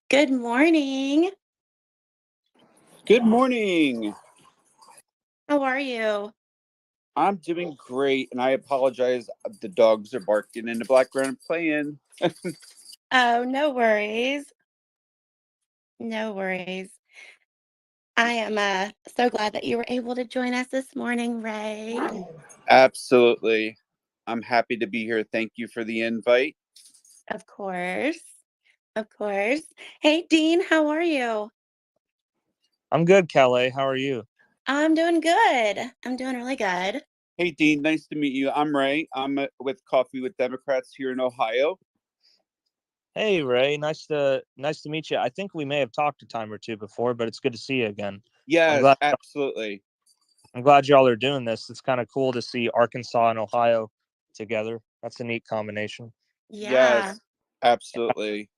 Good morning. Good morning. How are you? I'm doing great, and I apologize. The dogs are barking in the background playing. Oh, no worries. No worries. I am so glad that you were able to join us this morning, Ray. Absolutely. I'm happy to be here. Thank you for the invite. Of course. Of course. Hey, Dean, how are you? I'm good, Calais. How are you? I'm doing good. I'm doing really good. Hey, Dean, nice to meet you. I'm Ray. I'm with Coffee with Democrats here in Ohio. Hey, Ray. Nice to meet you. I think we may have talked a time or two before, but it's good to see you again. I'm Yes, glad absolutely. I'm glad y'all are doing this. It's kind of cool to see Arkansas and Ohio together. That's a neat combination. Yeah. Yes, absolutely.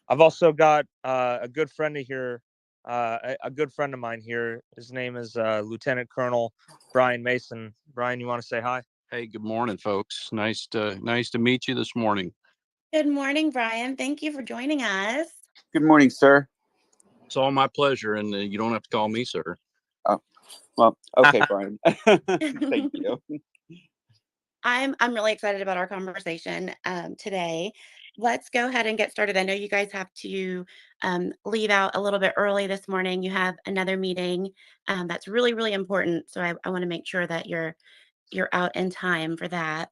I've also got a good friend of here, a good friend of mine here. His name is Lieutenant Colonel Brian Mason. Brian, you want to say hi? Hey, good morning, folks. Nice to meet you this morning. Good morning, Brian. Thank you for joining us. Good morning, sir. It's all my pleasure, and you don't have to call me sir. Oh, well, okay, Brian. Thank you. I'm really excited about our conversation today. Let's go ahead and get started. I know you guys have to leave out a little bit early this morning. You have another meeting that's really, really important. So I want to make sure that you're out in time for that.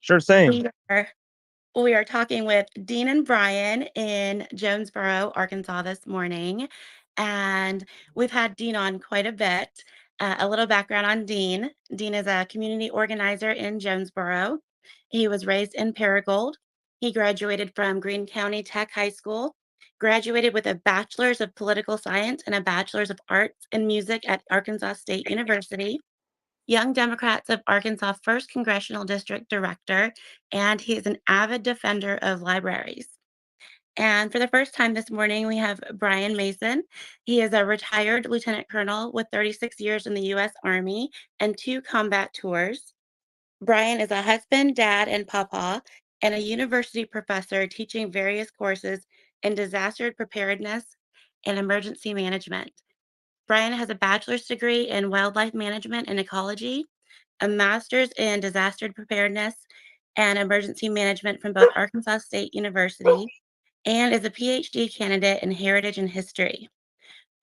Sure thing. We are talking with Dean and Brian in Jonesboro, Arkansas this morning. And we've had Dean on quite a bit. A little background on Dean. Dean is a community organizer in Jonesboro. He was raised in Paragould. He graduated from Greene County Tech High School, graduated with a bachelor's of political science and a bachelor's of arts and music at Arkansas State University. Young Democrats of Arkansas 1st Congressional District Director, and he is an avid defender of libraries. And for the first time this morning, we have Brian Mason. He is a retired lieutenant colonel with 36 years in the U.S. Army and 2 combat tours. Brian is a husband, dad, and papa, and a university professor teaching various courses in disaster preparedness and emergency management. Brian has a bachelor's degree in wildlife management and ecology, a master's in disaster preparedness and emergency management from both Arkansas State University, and is a PhD candidate in heritage and history.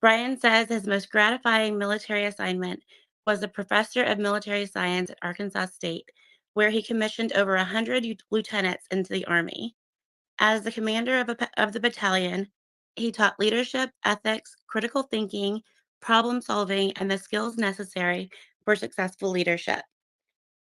Brian says his most gratifying military assignment was a professor of military science at Arkansas State, where he commissioned over 100 lieutenants into the Army. As the commander of the battalion, he taught leadership, ethics, critical thinking, problem solving, and the skills necessary for successful leadership.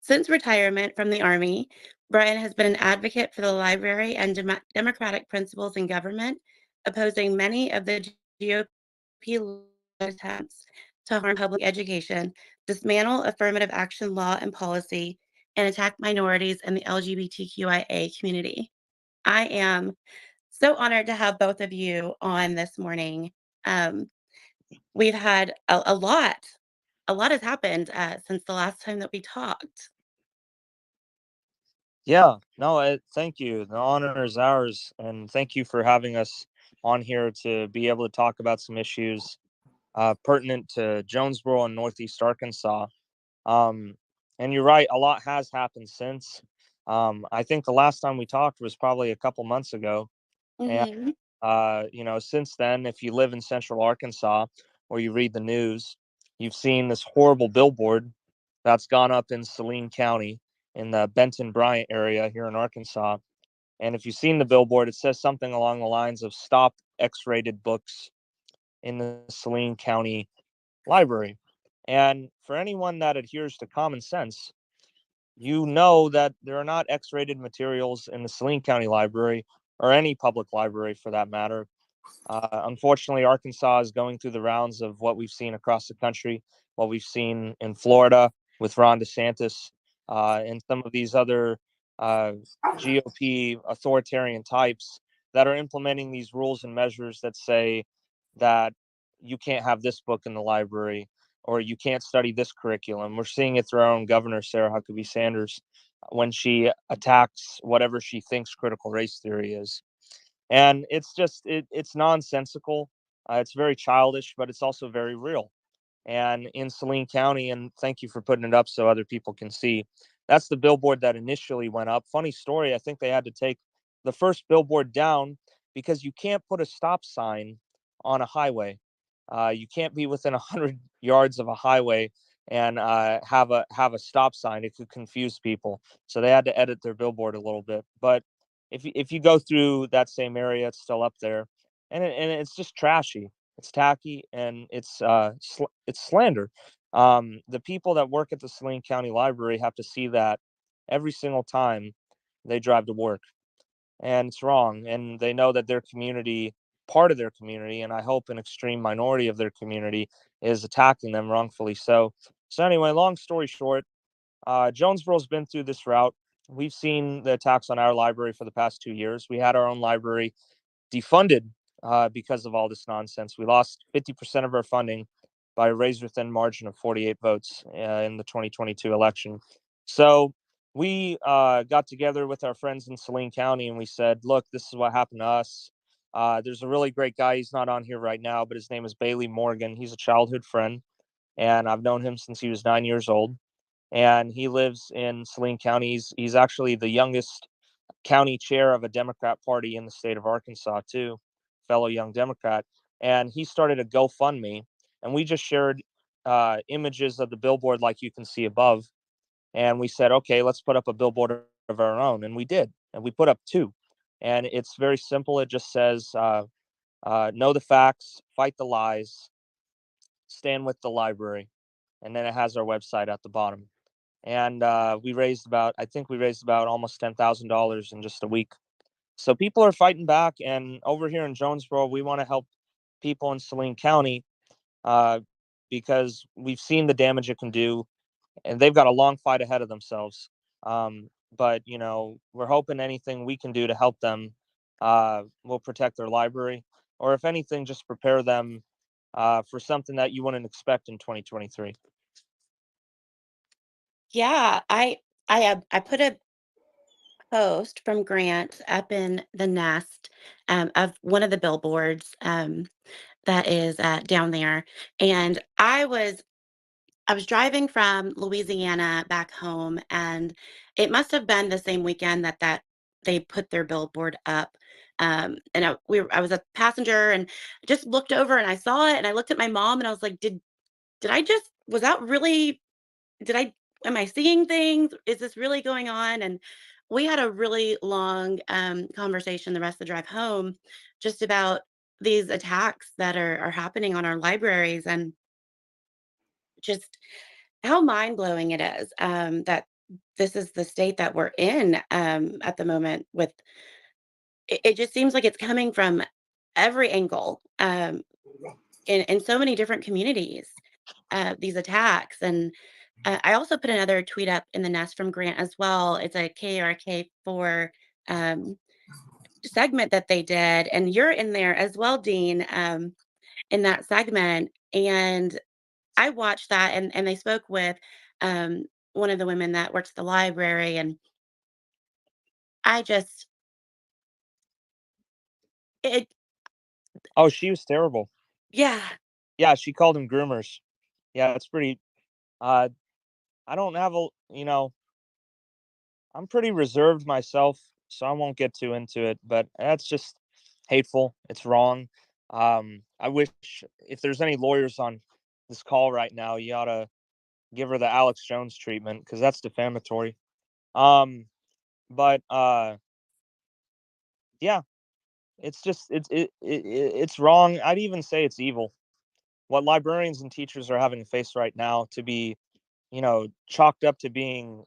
Since retirement from the Army, Brian has been an advocate for the library and democratic principles in government, opposing many of the GOP attempts to harm public education, dismantle affirmative action law and policy, and attack minorities and the LGBTQIA community. I am so honored to have both of you on this morning. Um, we've had a lot has happened since the last time that we talked. Yeah, no, thank you. The honor is ours, and thank you for having us on here to be able to talk about some issues pertinent to Jonesboro and Northeast Arkansas. Um, and you're right, a lot has happened since. I think the last time we talked was probably a couple months ago, and Hmm. since then, if you live in Central Arkansas or you read the news, you've seen this horrible billboard that's gone up in Saline County in the Benton Bryant area here in Arkansas. And if you've seen the billboard, it says something along the lines of "Stop X-rated books in the Saline County Library." And for anyone that adheres to common sense, you know that there are not X-rated materials in the Saline County Library or any public library for that matter. Unfortunately, Arkansas is going through the rounds of what we've seen across the country, what we've seen in Florida with Ron DeSantis, and some of these other uh, GOP authoritarian types that are implementing these rules and measures that say that you can't have this book in the library or you can't study this curriculum. We're seeing it through our own governor, Sarah Huckabee Sanders, when she attacks whatever she thinks critical race theory is. And it's just it's nonsensical. It's very childish, but it's also very real. And in Saline County, and thank you for putting it up so other people can see. That's the billboard that initially went up. Funny story, I think they had to take the first billboard down because you can't put a stop sign on a highway. You can't be within 100 yards of a highway and have a stop sign. It could confuse people, so they had to edit their billboard a little bit. But if you go through that same area, it's still up there, and it's just trashy. It's tacky, and it's slander. The people that work at the Saline County Library have to see that every single time they drive to work, and it's wrong. And they know that their community, part of their community, and I hope an extreme minority of their community, is attacking them wrongfully. So anyway, long story short, Jonesboro's been through this route. We've seen the attacks on our library for the past 2 years. We had our own library defunded because of all this nonsense. We lost 50% of our funding by a razor thin margin of 48 votes in the 2022 election. So we got together with our friends in Saline County and we said, look, this is what happened to us. There's a really great guy. He's not on here right now, but his name is Bailey Morgan. He's a childhood friend, and I've known him since he was 9 years old. And he lives in Saline County. He's actually the youngest county chair of a Democrat party in the state of Arkansas, too, fellow young Democrat. And he started a GoFundMe, and we just shared images of the billboard like you can see above. And we said, okay, let's put up a billboard of our own. And we did. And we put up two. And it's very simple. It just says, know the facts, fight the lies, stand with the library. And then it has our website at the bottom. And I think we raised about almost $10,000 in just a week. So people are fighting back, and over here in Jonesboro, we want to help people in Saline County uh, because we've seen the damage it can do, and they've got a long fight ahead of themselves. But we're hoping anything we can do to help them will protect their library, or if anything, just prepare them for something that you wouldn't expect in 2023. Yeah, I put a post from Grant up in the nest of one of the billboards that is down there, and I was driving from Louisiana back home, and it must have been the same weekend that they put their billboard up. And I was a passenger and just looked over and I saw it and I looked at my mom and I was like, did I just was that really did I am I seeing things? Is this really going on? And we had a really long conversation the rest of the drive home just about these attacks that are happening on our libraries and just how mind-blowing it is, that this is the state that we're in, at the moment with it just seems like it's coming from every angle, in so many different communities, these attacks, and, I also put another tweet up in the nest from Grant as well. It's a KRK4, um, segment that they did, and you're in there as well, Dean, in that segment, and I watched that and they spoke with one of the women that works at the library and I just it Oh, she was terrible. yeah. Yeah, she called them groomers. Yeah, it's pretty. Uh, I don't have a, I'm pretty reserved myself, so I won't get too into it. But that's just hateful. It's wrong. I wish if there's any lawyers on this call right now, you ought to give her the Alex Jones treatment because that's defamatory. But yeah, it's just it's wrong. I'd even say it's evil. What librarians and teachers are having to face right now to be, chalked up to being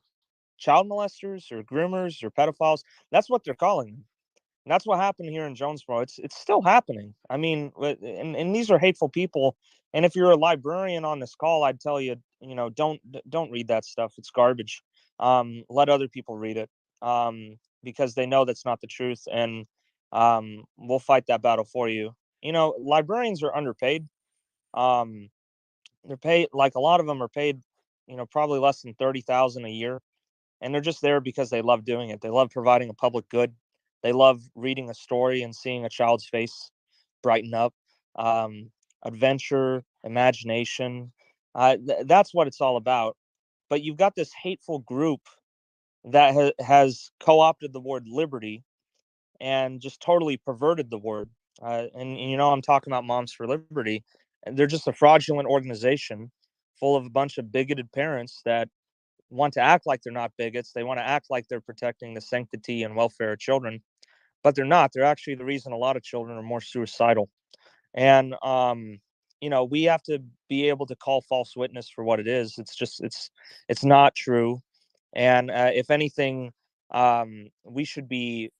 child molesters or groomers or pedophiles. That's what they're calling them. And that's what happened here in Jonesboro. It's still happening. I mean, and these are hateful people. And if you're a librarian on this call, I'd tell you, don't read that stuff. It's garbage. Let other people read it because they know that's not the truth, and we'll fight that battle for you. Librarians are underpaid. Um, they're paid like a lot of them are paid, probably less than 30,000 a year, and they're just there because they love doing it. They love providing a public good. They love reading a story and seeing a child's face brighten up. Um, Adventure, imagination. That's what it's all about. But you've got this hateful group that has co-opted the word liberty and just totally perverted the word. And I'm talking about Moms for Liberty. And they're just a fraudulent organization full of a bunch of bigoted parents that want to act like they're not bigots. They want to act like they're protecting the sanctity and welfare of children, but they're not. They're actually the reason a lot of children are more suicidal. And we have to be able to call false witness for what it is. It's not true. And if anything, we should be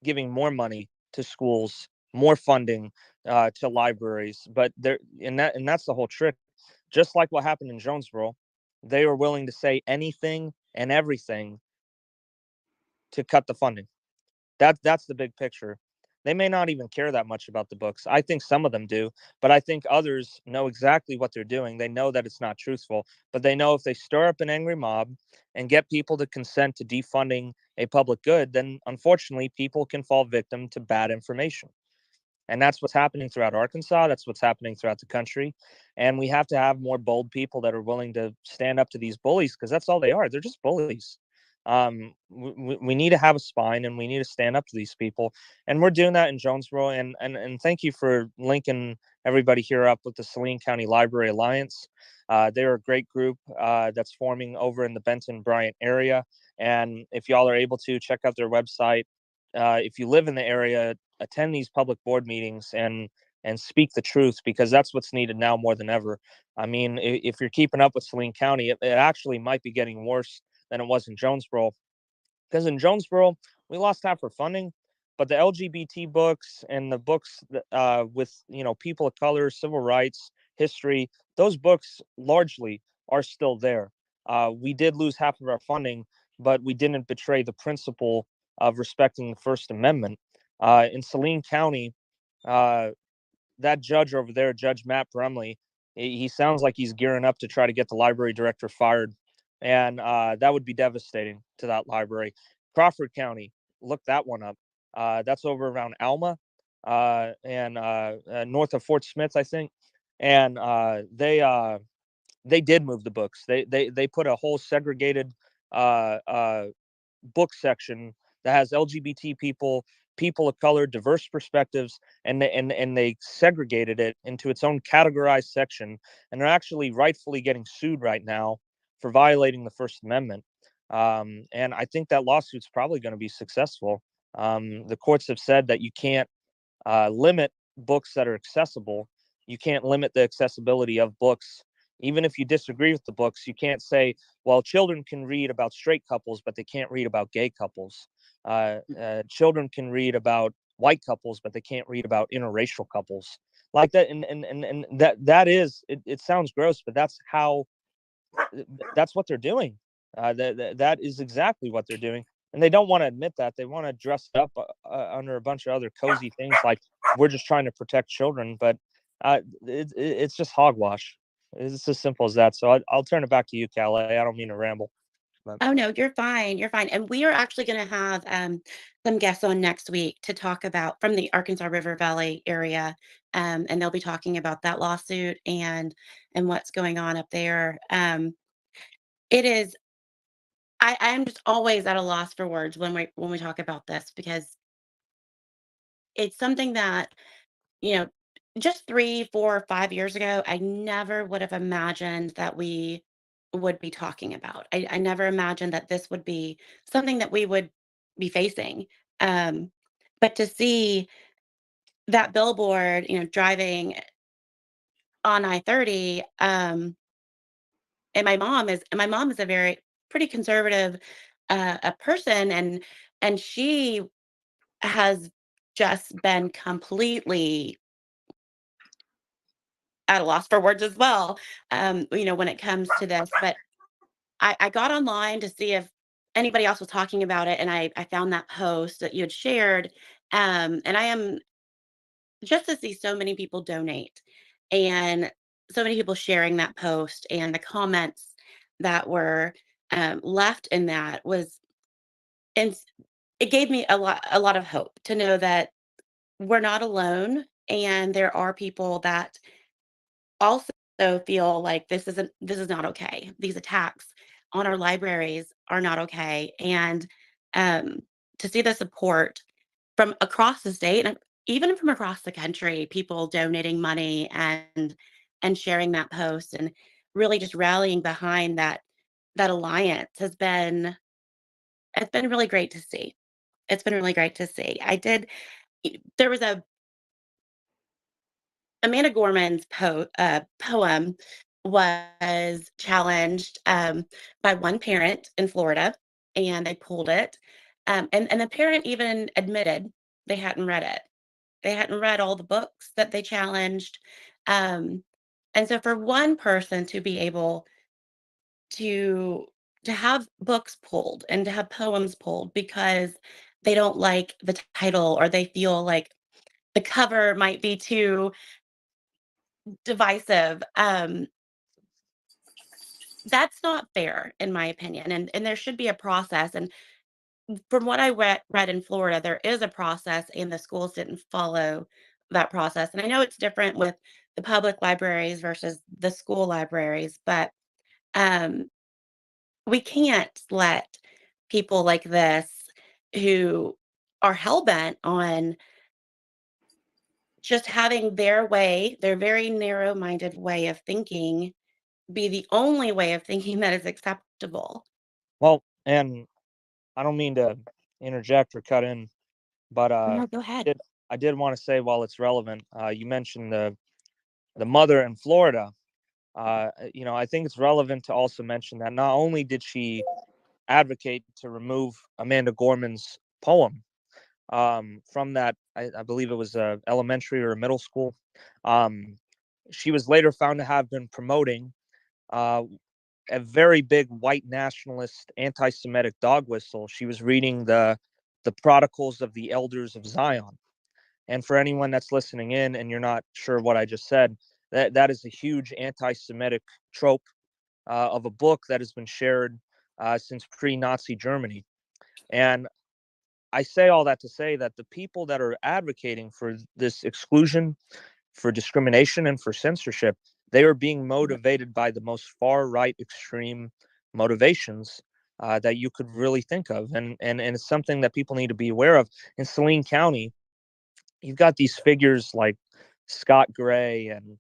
giving more money to schools, more funding to libraries. But that's the whole trick. Just like what happened in Jonesboro, they were willing to say anything and everything to cut the funding. That's the big picture. They may not even care that much about the books. I think some of them do, but I think others know exactly what they're doing. They know that it's not truthful, but they know if they stir up an angry mob and get people to consent to defunding a public good, then unfortunately people can fall victim to bad information. And that's what's happening throughout Arkansas. That's what's happening throughout the country. And we have to have more bold people that are willing to stand up to these bullies, because that's all they are. They're just bullies. We need to have a spine, and we need to stand up to these people. And we're doing that in Jonesboro. And thank you for linking everybody here up with the Saline County Library Alliance. They're a great group that's forming over in the Benton Bryant area. And if y'all are able to, check out their website. If you live in the area, attend these public board meetings and speak the truth, because that's what's needed now more than ever. I mean, if you're keeping up with Saline County, it actually might be getting worse than it was in Jonesboro, because in Jonesboro we lost half our funding, but the LGBT books and the books with people of color, civil rights, history, those books largely are still there. We did lose half of our funding, but we didn't betray the principle of respecting the First Amendment. In Saline County, uh, that judge over there, Judge Matt Brumley, he sounds like he's gearing up to try to get the library director fired, and that would be devastating to that library. Crawford County, look that one up. That's over around Alma and north of Fort Smith, I think. And they did move the books. They put a whole segregated book section that has LGBT people, people of color, diverse perspectives, and they segregated it into its own categorized section, and they're actually rightfully getting sued right now for violating the First Amendment. And I think that lawsuit's probably going to be successful. The courts have said that you can't limit books that are accessible. You can't limit the accessibility of books. Even if you disagree with the books, you can't say, well, children can read about straight couples, but they can't read about gay couples. Children can read about white couples, but they can't read about interracial couples. Like that. And that is, it sounds gross, but that's what they're doing. That is exactly what they're doing. And they don't want to admit that. They want to dress it up under a bunch of other cozy things like we're just trying to protect children. But it's just hogwash. It's as simple as that. So I'll turn it back to you, Calais. I don't mean to ramble. But Oh, no, you're fine. You're fine. And we are actually going to have some guests on next week to talk about from the Arkansas River Valley area. And they'll be talking about that lawsuit and what's going on up there. It is, I'm just always at a loss for words when we talk about this, because it's something that, you know, just 3, 4, 5 years ago, I never would have imagined that we would be talking about. I never imagined that this would be something that we would be facing. Um, but to see that billboard, driving on I-30, and my mom is a very pretty conservative a person, and she has just been completely at a loss for words as well, when it comes to this. But I got online to see if anybody else was talking about it, and I found that post that you had shared. And I am just to see so many people donate, and so many people sharing that post, and the comments that were left in that was it gave me a lot of hope to know that we're not alone, and there are people that also feel like this is not okay. These attacks on our libraries are not okay, and um, to see the support from across the state and even from across the country, people donating money and sharing that post and really just rallying behind that alliance has been it's been really great to see. It's been really great to see. There was a Amanda Gorman's poem was challenged by one parent in Florida, and they pulled it. And the parent even admitted they hadn't read it. They hadn't read all the books that they challenged. Um, and so for one person to be able to to have books pulled and to have poems pulled because they don't like the title or they feel like the cover might be too divisive. That's not fair in my opinion, and there should be a process, and from what I read in Florida, there is a process, and the schools didn't follow that process, and I know it's different with the public libraries versus the school libraries, but, um, we can't let people like this who are hell-bent on just having their way, their very narrow-minded way of thinking, be the only way of thinking that is acceptable. Well, and I don't mean to interject or cut in, but No, go ahead. did I did want to say while it's relevant, you mentioned the mother in Florida. I think it's relevant to also mention that not only did she advocate to remove Amanda Gorman's poem from that, I believe it was a elementary or a middle school. Um, she was later found to have been promoting uh, a very big white nationalist, anti-Semitic dog whistle. She was reading the Protocols of the Elders of Zion. And for anyone that's listening in and you're not sure what I just said, that is a huge anti-Semitic trope of a book that has been shared since pre-Nazi Germany. And I say all that to say that the people that are advocating for this exclusion, for discrimination, and for censorship, they are being motivated by the most far right extreme motivations that you could really think of. And it's something that people need to be aware of. In Saline County, you've got these figures like Scott Gray and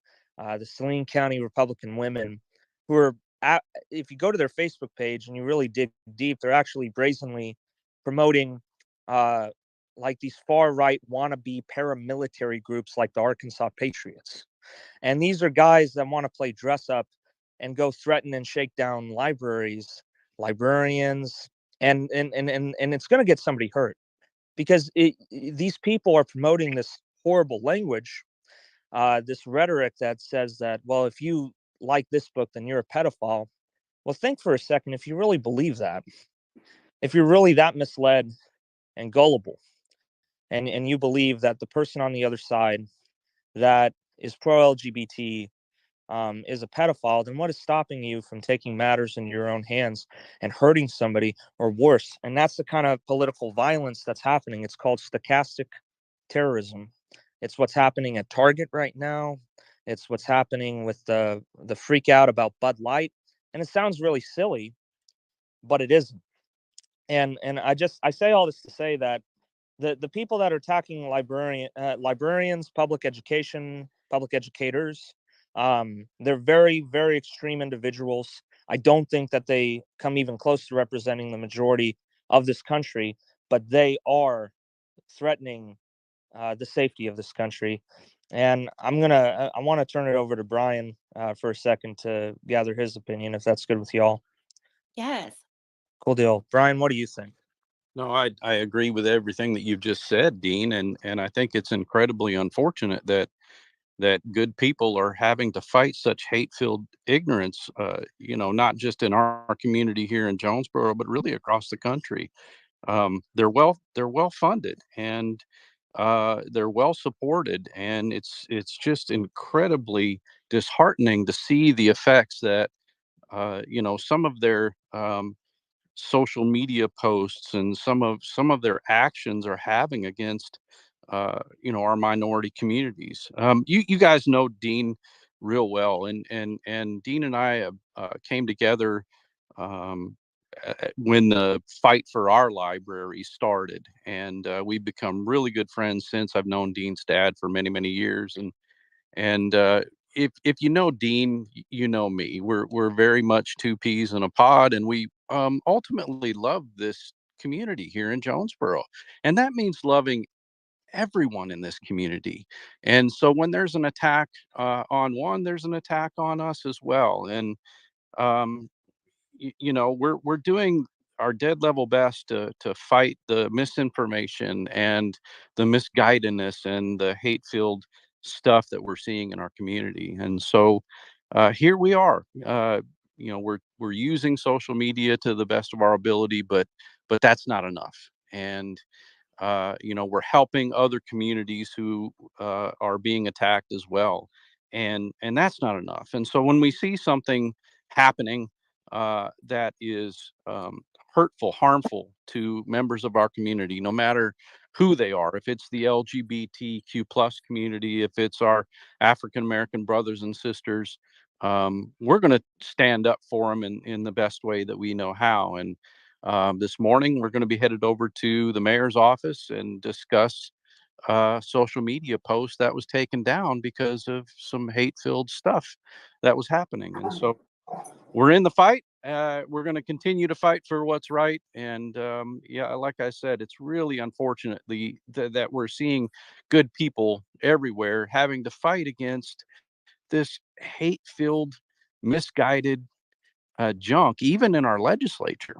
the Saline County Republican women who are, at, if you go to their Facebook page and you really dig deep, they're actually brazenly promoting uh, like these far right wannabe paramilitary groups like the Arkansas Patriots. And these are guys that want to play dress up and go threaten and shake down libraries, librarians, and it's going to get somebody hurt because these people are promoting this horrible language, this rhetoric that says that, well, if you like this book, then you're a pedophile. Well, think for a second if you really believe that, if you're really that misled and gullible, and you believe that the person on the other side that is pro LGBT is a pedophile, then what is stopping you from taking matters in your own hands and hurting somebody or worse? And that's the kind of political violence that's happening. It's called stochastic terrorism. It's what's happening at Target right now. It's what's happening with the freak out about Bud Light. And it sounds really silly, but it isn't. And I say all this to say that the people that are attacking librarians, public educators, they're very very extreme individuals. I don't think that they come even close to representing the majority of this country, but they are threatening the safety of this country. And I want to turn it over to Brian for a second to gather his opinion, if that's good with y'all. Yes. Cool deal. Brian, what do you think? No, I agree with everything that you've just said, Dean, and I think it's incredibly unfortunate that good people are having to fight such hate-filled ignorance. Not just in our community here in Jonesboro, but really across the country. They're well funded, and they're well supported, and it's just incredibly disheartening to see the effects that some of their social media posts and some of their actions are having against our minority communities. You guys know Dean real well, and Dean and I came together um, when the fight for our library started, and we've become really good friends since. I've known Dean's dad for many years, and if you know Dean, you know me. We're very much two peas in a pod, and we ultimately love this community here in Jonesboro, and that means loving everyone in this community. And so when there's an attack on one, there's an attack on us as well. And um, we're doing our dead level best to fight the misinformation and the misguidedness and the hate filled stuff that we're seeing in our community. And so here we are. We're using social media to the best of our ability, but that's not enough. And we're helping other communities who are being attacked as well, and that's not enough. And so when we see something happening that is hurtful, harmful to members of our community, no matter who they are, if it's the LGBTQ plus community, if it's our African American brothers and sisters, we're going to stand up for them in the best way that we know how. And this morning, we're going to be headed over to the mayor's office and discuss social media post that was taken down because of some hate-filled stuff that was happening. And so we're in the fight. We're going to continue to fight for what's right. And yeah, like I said, it's really unfortunate that we're seeing good people everywhere having to fight against this hate-filled, misguided junk, even in our legislature.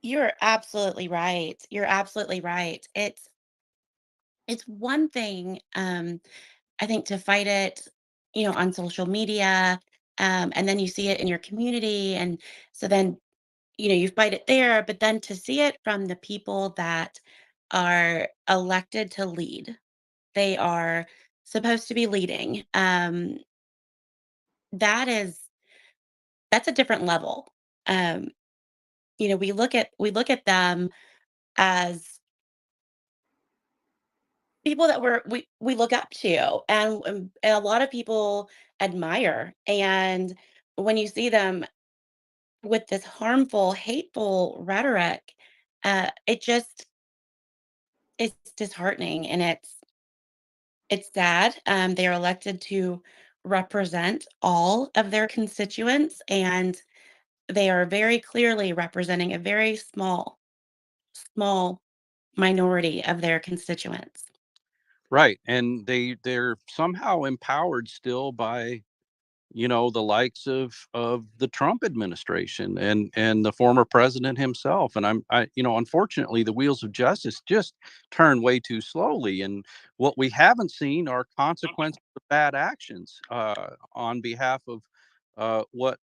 You're absolutely right. You're absolutely right. It's one thing, I think, to fight it, on social media, and then you see it in your community, and so then, you fight it there, but then to see it from the people that are elected to lead, they are supposed to be leading. That is that's a different level. Um, we look at them as people that we look up to, and a lot of people admire. And when you see them with this harmful, hateful rhetoric, it just it's disheartening, and it's sad. They are elected to represent all of their constituents, and they are very clearly representing a very small minority of their constituents. Right, and they're somehow empowered still by, the likes of the Trump administration and the former president himself. And unfortunately, the wheels of justice just turn way too slowly. And what we haven't seen are consequences of bad actions on behalf of what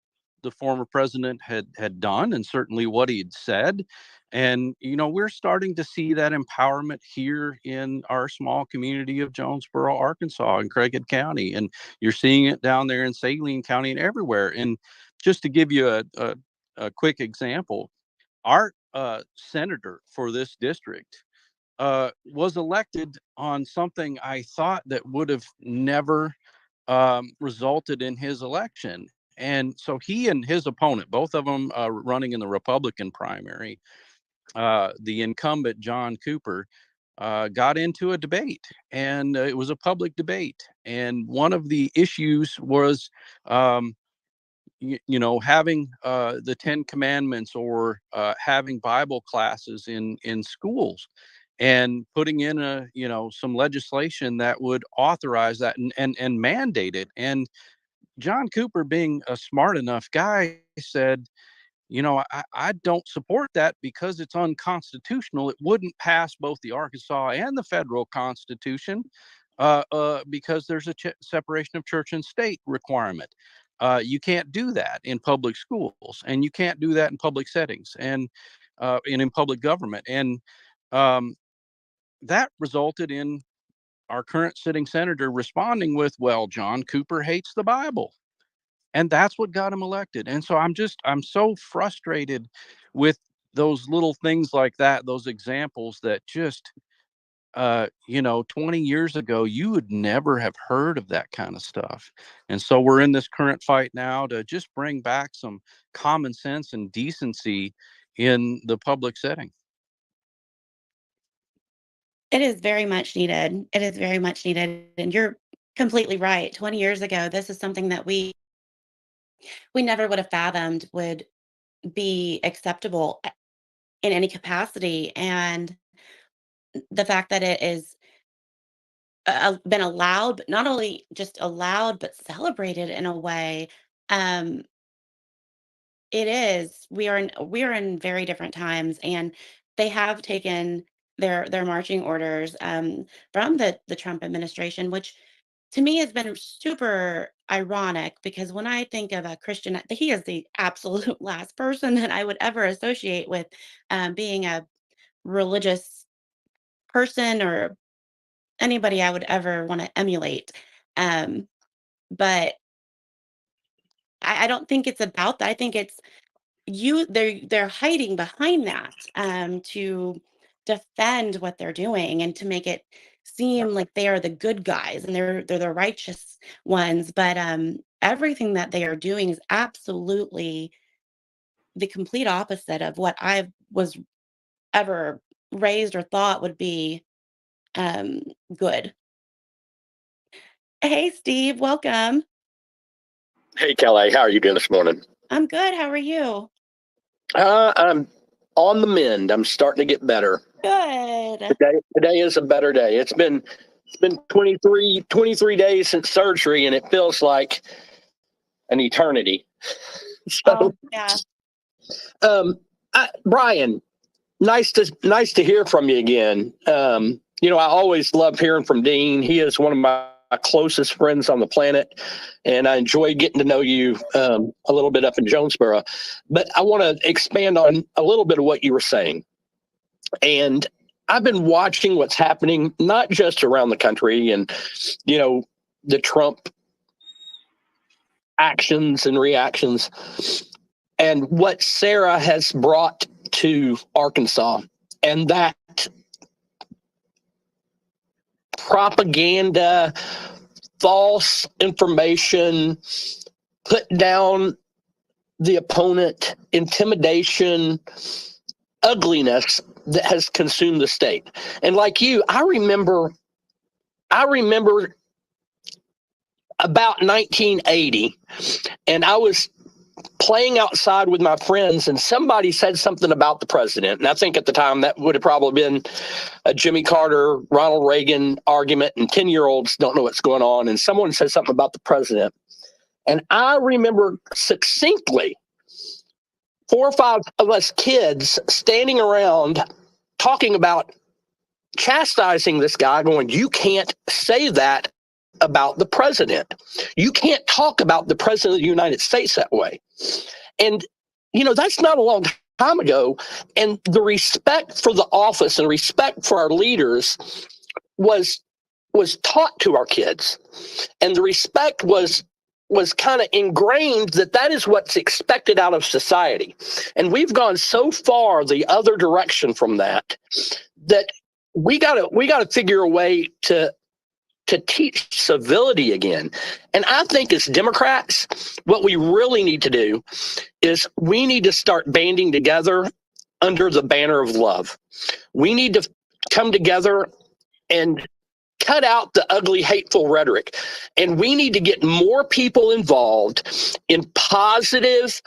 the former president had done, and certainly what he had said. And we're starting to see that empowerment here in our small community of Jonesboro, Arkansas, in Craighead County, and you're seeing it down there in Saline County and everywhere. And just to give you a quick example, our senator for this district was elected on something I thought that would have never resulted in his election. And so he and his opponent, both of them running in the Republican primary, the incumbent John Cooper, got into a debate, and it was a public debate. And one of the issues was, having the Ten Commandments, or having Bible classes in schools, and putting in some legislation that would authorize that and mandate it. And John Cooper, being a smart enough guy, said, I don't support that because it's unconstitutional. It wouldn't pass both the Arkansas and the federal constitution because there's a separation of church and state requirement. You can't do that in public schools, and you can't do that in public settings, and in public government. And um, that resulted in our current sitting senator responding with, well, John Cooper hates the Bible. And that's what got him elected. And so I'm so frustrated with those little things like that, those examples that just, 20 years ago, you would never have heard of that kind of stuff. And so we're in this current fight now to just bring back some common sense and decency in the public setting. It is very much needed. It is very much needed. And you're completely right. 20 years ago, this is something that we never would have fathomed would be acceptable in any capacity. And the fact that it is been allowed, but not only just allowed, but celebrated in a way. Um, it is. We are in very different times, and they have taken their marching orders from the Trump administration, which to me has been super ironic because when I think of a Christian, he is the absolute last person that I would ever associate with being a religious person or anybody I would ever want to emulate. Um, but I don't think it's about that. I think it's they're hiding behind that to defend what they're doing and to make it seem like they are the good guys and they're the righteous ones. But everything that they are doing is absolutely the complete opposite of what I was ever raised or thought would be um, good. Hey, Steve, welcome. Hey, Kelly, how are you doing this morning? I'm good. How are you? I'm on the mend. I'm starting to get better. Good. Today is a better day. It's been 23 days since surgery, and it feels like an eternity. Oh, So, yeah. Brian, nice to hear from you again. I always love hearing from Dean. He is one of my closest friends on the planet, and I enjoy getting to know you a little bit up in Jonesboro. But I want to expand on a little bit of what you were saying. And I've been watching what's happening, not just around the country and, the Trump actions and reactions, and what Sarah has brought to Arkansas. And that propaganda, false information, put down the opponent, intimidation, ugliness that has consumed the state. And like you, I remember about 1980, and I was playing outside with my friends, and somebody said something about the president. And I think at the time that would have probably been a Jimmy Carter, Ronald Reagan argument, and 10-year-olds don't know what's going on. And someone said something about the president. And I remember succinctly 4 or 5 of us kids standing around talking about chastising this guy, going, "You can't say that about the president. You can't talk about the president of the United States that way." And, that's not a long time ago. And the respect for the office and respect for our leaders was taught to our kids. And the respect was kind of ingrained that is what's expected out of society. And we've gone so far the other direction from that we gotta figure a way to teach civility again. And I think as Democrats, what we really need to do is we need to start banding together under the banner of love. We need to come together and cut out the ugly, hateful rhetoric. And we need to get more people involved in positive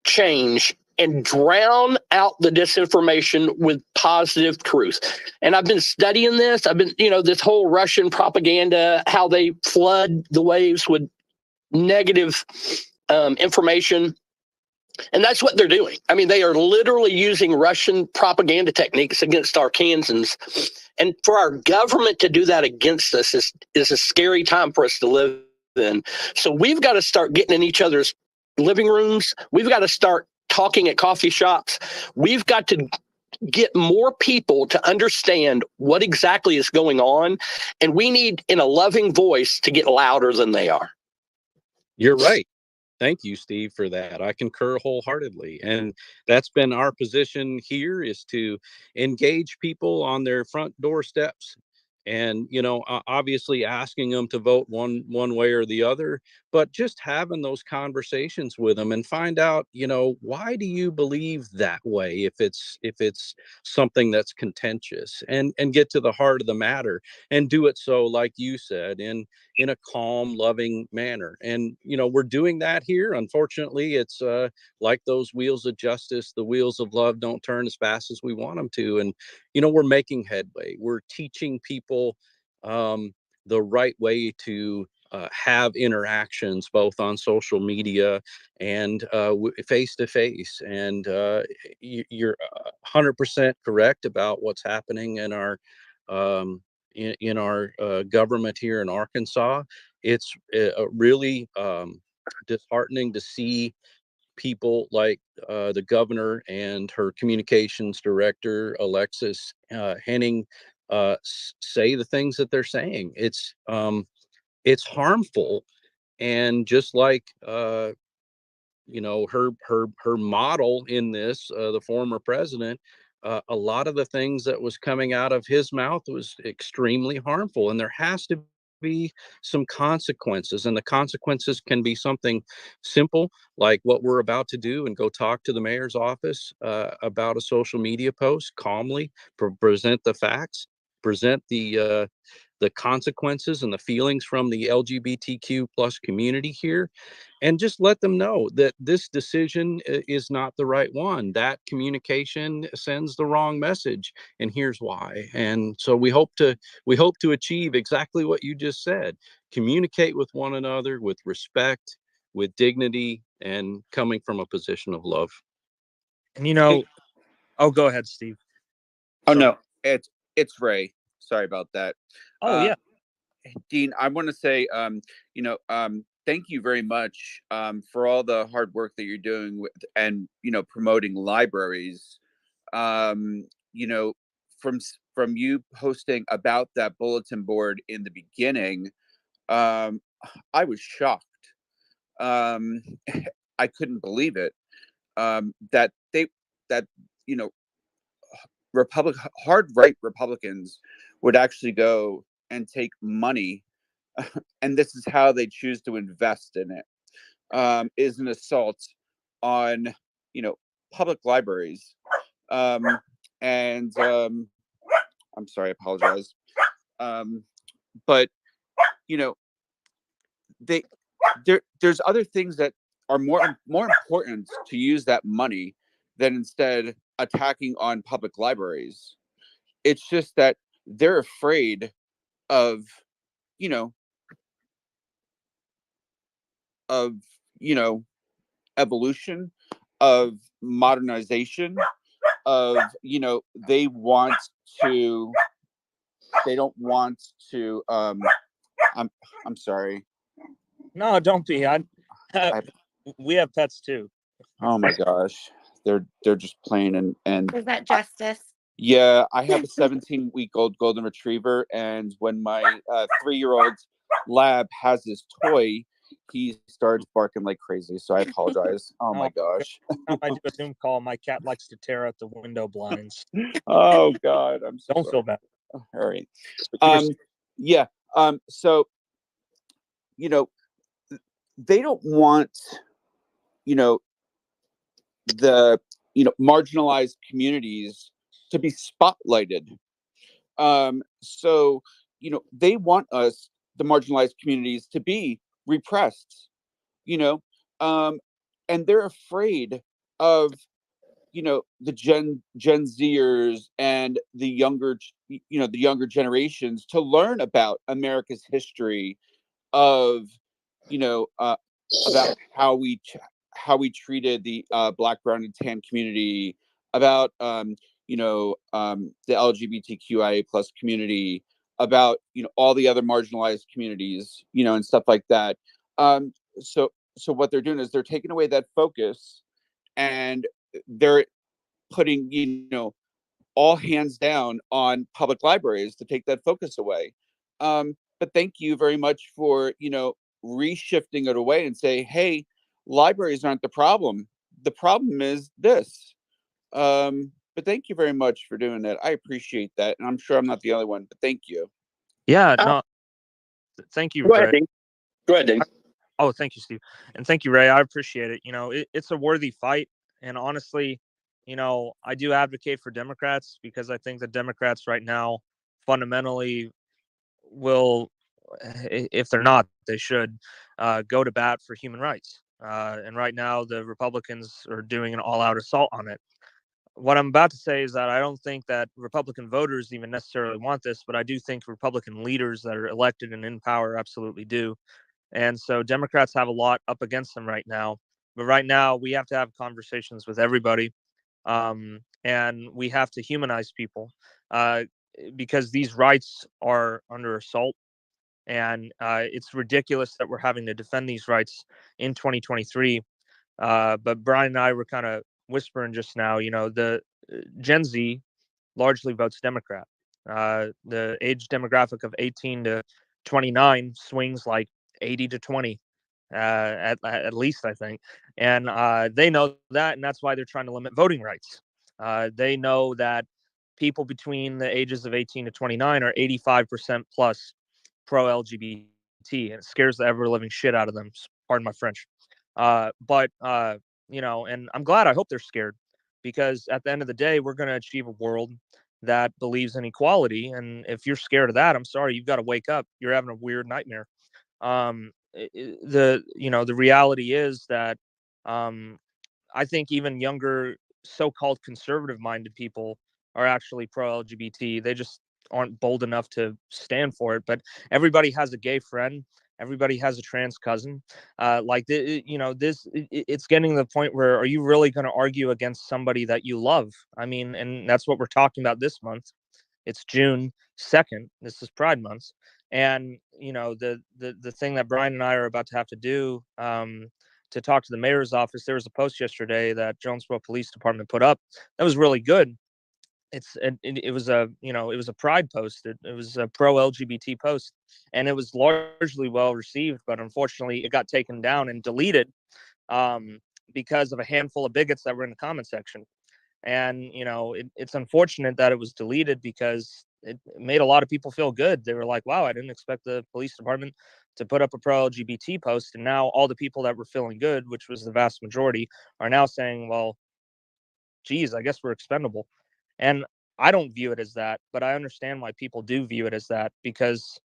change and drown out the disinformation with positive truth. And I've been studying this. I've been, this whole Russian propaganda, how they flood the waves with negative information. And that's what they're doing. I mean, they are literally using Russian propaganda techniques against Arkansans. And for our government to do that against us is a scary time for us to live in. So we've got to start getting in each other's living rooms. We've got to start talking at coffee shops. We've got to get more people to understand what exactly is going on. And we need, in a loving voice, to get louder than they are. You're right. Thank you, Steve, for that. I concur wholeheartedly. And that's been our position here, is to engage people on their front doorsteps. And, obviously asking them to vote one way or the other, but just having those conversations with them and find out, why do you believe that way, if it's something that's contentious, and get to the heart of the matter, and do it, so like you said, in a calm, loving manner. And, we're doing that here. Unfortunately, it's like those wheels of justice, the wheels of love don't turn as fast as we want them to. And, we're making headway. We're teaching people um, the right way to have interactions, both on social media and face to face. And you're 100% correct about what's happening in our um, in our government here in Arkansas. It's really disheartening to see people like the governor and her communications director, Alexis Henning, say the things that they're saying. It's harmful. And just like her model in this, the former president, a lot of the things that was coming out of his mouth was extremely harmful, and there has to be some consequences. And the consequences can be something simple, like what we're about to do, and go talk to the mayor's office about a social media post calmly, present the facts, present the consequences and the feelings from the LGBTQ plus community here, and just let them know that this decision is not the right one. That communication sends the wrong message, and here's why. And so we hope to achieve exactly what you just said: communicate with one another with respect, with dignity, and coming from a position of love. And Hey, oh, go ahead, Steve. oh Sorry. no, it's Ray. Sorry about that. Oh Uh, yeah. Dean, I want to say, thank you very much for all the hard work that you're doing with, and promoting libraries. Um, you know, from you posting about that bulletin board in the beginning, um, I was shocked. Um, I couldn't believe it. That they that you know hard right Republicans would actually go and take money, and this is how they choose to invest in it, is an assault on public libraries. um, and I'm sorry, I apologize. um, but you know they there's other things that are more important to use that money than instead attacking on public libraries. It's just that they're afraid of you know of you know evolution, of modernization, of they want to they don't want to i'm I'm sorry. No, don't be. I We have pets too. Oh my gosh, they're just playing. And Is that justice? yeah, I have a 17-week-old golden retriever, and when my 3-year-old lab has this toy, he starts barking like crazy. So I apologize. Oh my Oh, gosh. I do a Zoom call. My cat likes to tear out the window blinds. Oh God, I'm so Don't sorry. feel bad. All right. But you were Yeah. So you know they don't want you know the marginalized communities to be spotlighted. So they want us, the marginalized communities, to be repressed. You know, um, and they're afraid of the Gen Zers and the younger generations to learn about America's history, of you know uh, about how we treated the black, brown, and tan community, about the LGBTQIA plus community, about all the other marginalized communities, and stuff like that. Um, so what they're doing is they're taking away that focus, and they're putting all hands down on public libraries to take that focus away. But thank you very much for reshifting it away and say, hey, libraries aren't the problem. The problem is this. But thank you very much for doing that. I appreciate that. And I'm sure I'm not the only one, but thank you. Yeah, Uh, no, thank you, Go ahead, Ray. Dean. Go ahead, Dean. Oh, thank you, Steve. And thank you, Ray. I appreciate it. It's a worthy fight. And honestly, I do advocate for Democrats because I think the Democrats right now fundamentally will, if they're not, they should go to bat for human rights. And right now, the Republicans are doing an all out assault on it. What I'm about to say is that I don't think that Republican voters even necessarily want this, but I do think Republican leaders that are elected and in power absolutely do. And so Democrats have a lot up against them right now. But right now, we have to have conversations with everybody, and we have to humanize people uh, because these rights are under assault. And it's ridiculous that we're having to defend these rights in 2023. But Brian and I were kind of whispering just now, the Gen Z largely votes Democrat. The age demographic of 18 to 29 swings like 80 to 20, at least, I think. And they know that, and that's why they're trying to limit voting rights. They know that people between the ages of 18 to 29 are 85% plus pro LGBT, and it scares the ever living shit out of them. Pardon my French. But and I'm glad. I hope they're scared because at the end of the day, we're going to achieve a world that believes in equality. And if you're scared of that, I'm sorry, you've got to wake up. You're having a weird nightmare. The reality is that I think even younger so-called conservative-minded people are actually pro-LGBT. They just aren't bold enough to stand for it. But everybody has a gay friend. Everybody has a trans cousin. It's getting to the point where are you really going to argue against somebody that you love? I mean, and that's what we're talking about this month. It's June 2nd. This is Pride Month. And, the thing that Brian and I are about to have to do to talk to the mayor's office, there was a post yesterday that Jonesboro Police Department put up that was really good. It was a pride post. It was a pro LGBT post, and it was largely well received. But unfortunately, it got taken down and deleted because of a handful of bigots that were in the comment section. And it's unfortunate that it was deleted because it made a lot of people feel good. They were like, "Wow, I didn't expect the police department to put up a pro LGBT post." And now all the people that were feeling good, which was the vast majority, are now saying, "Well, geez, I guess we're expendable." And I don't view it as that, but I understand why people do view it as that because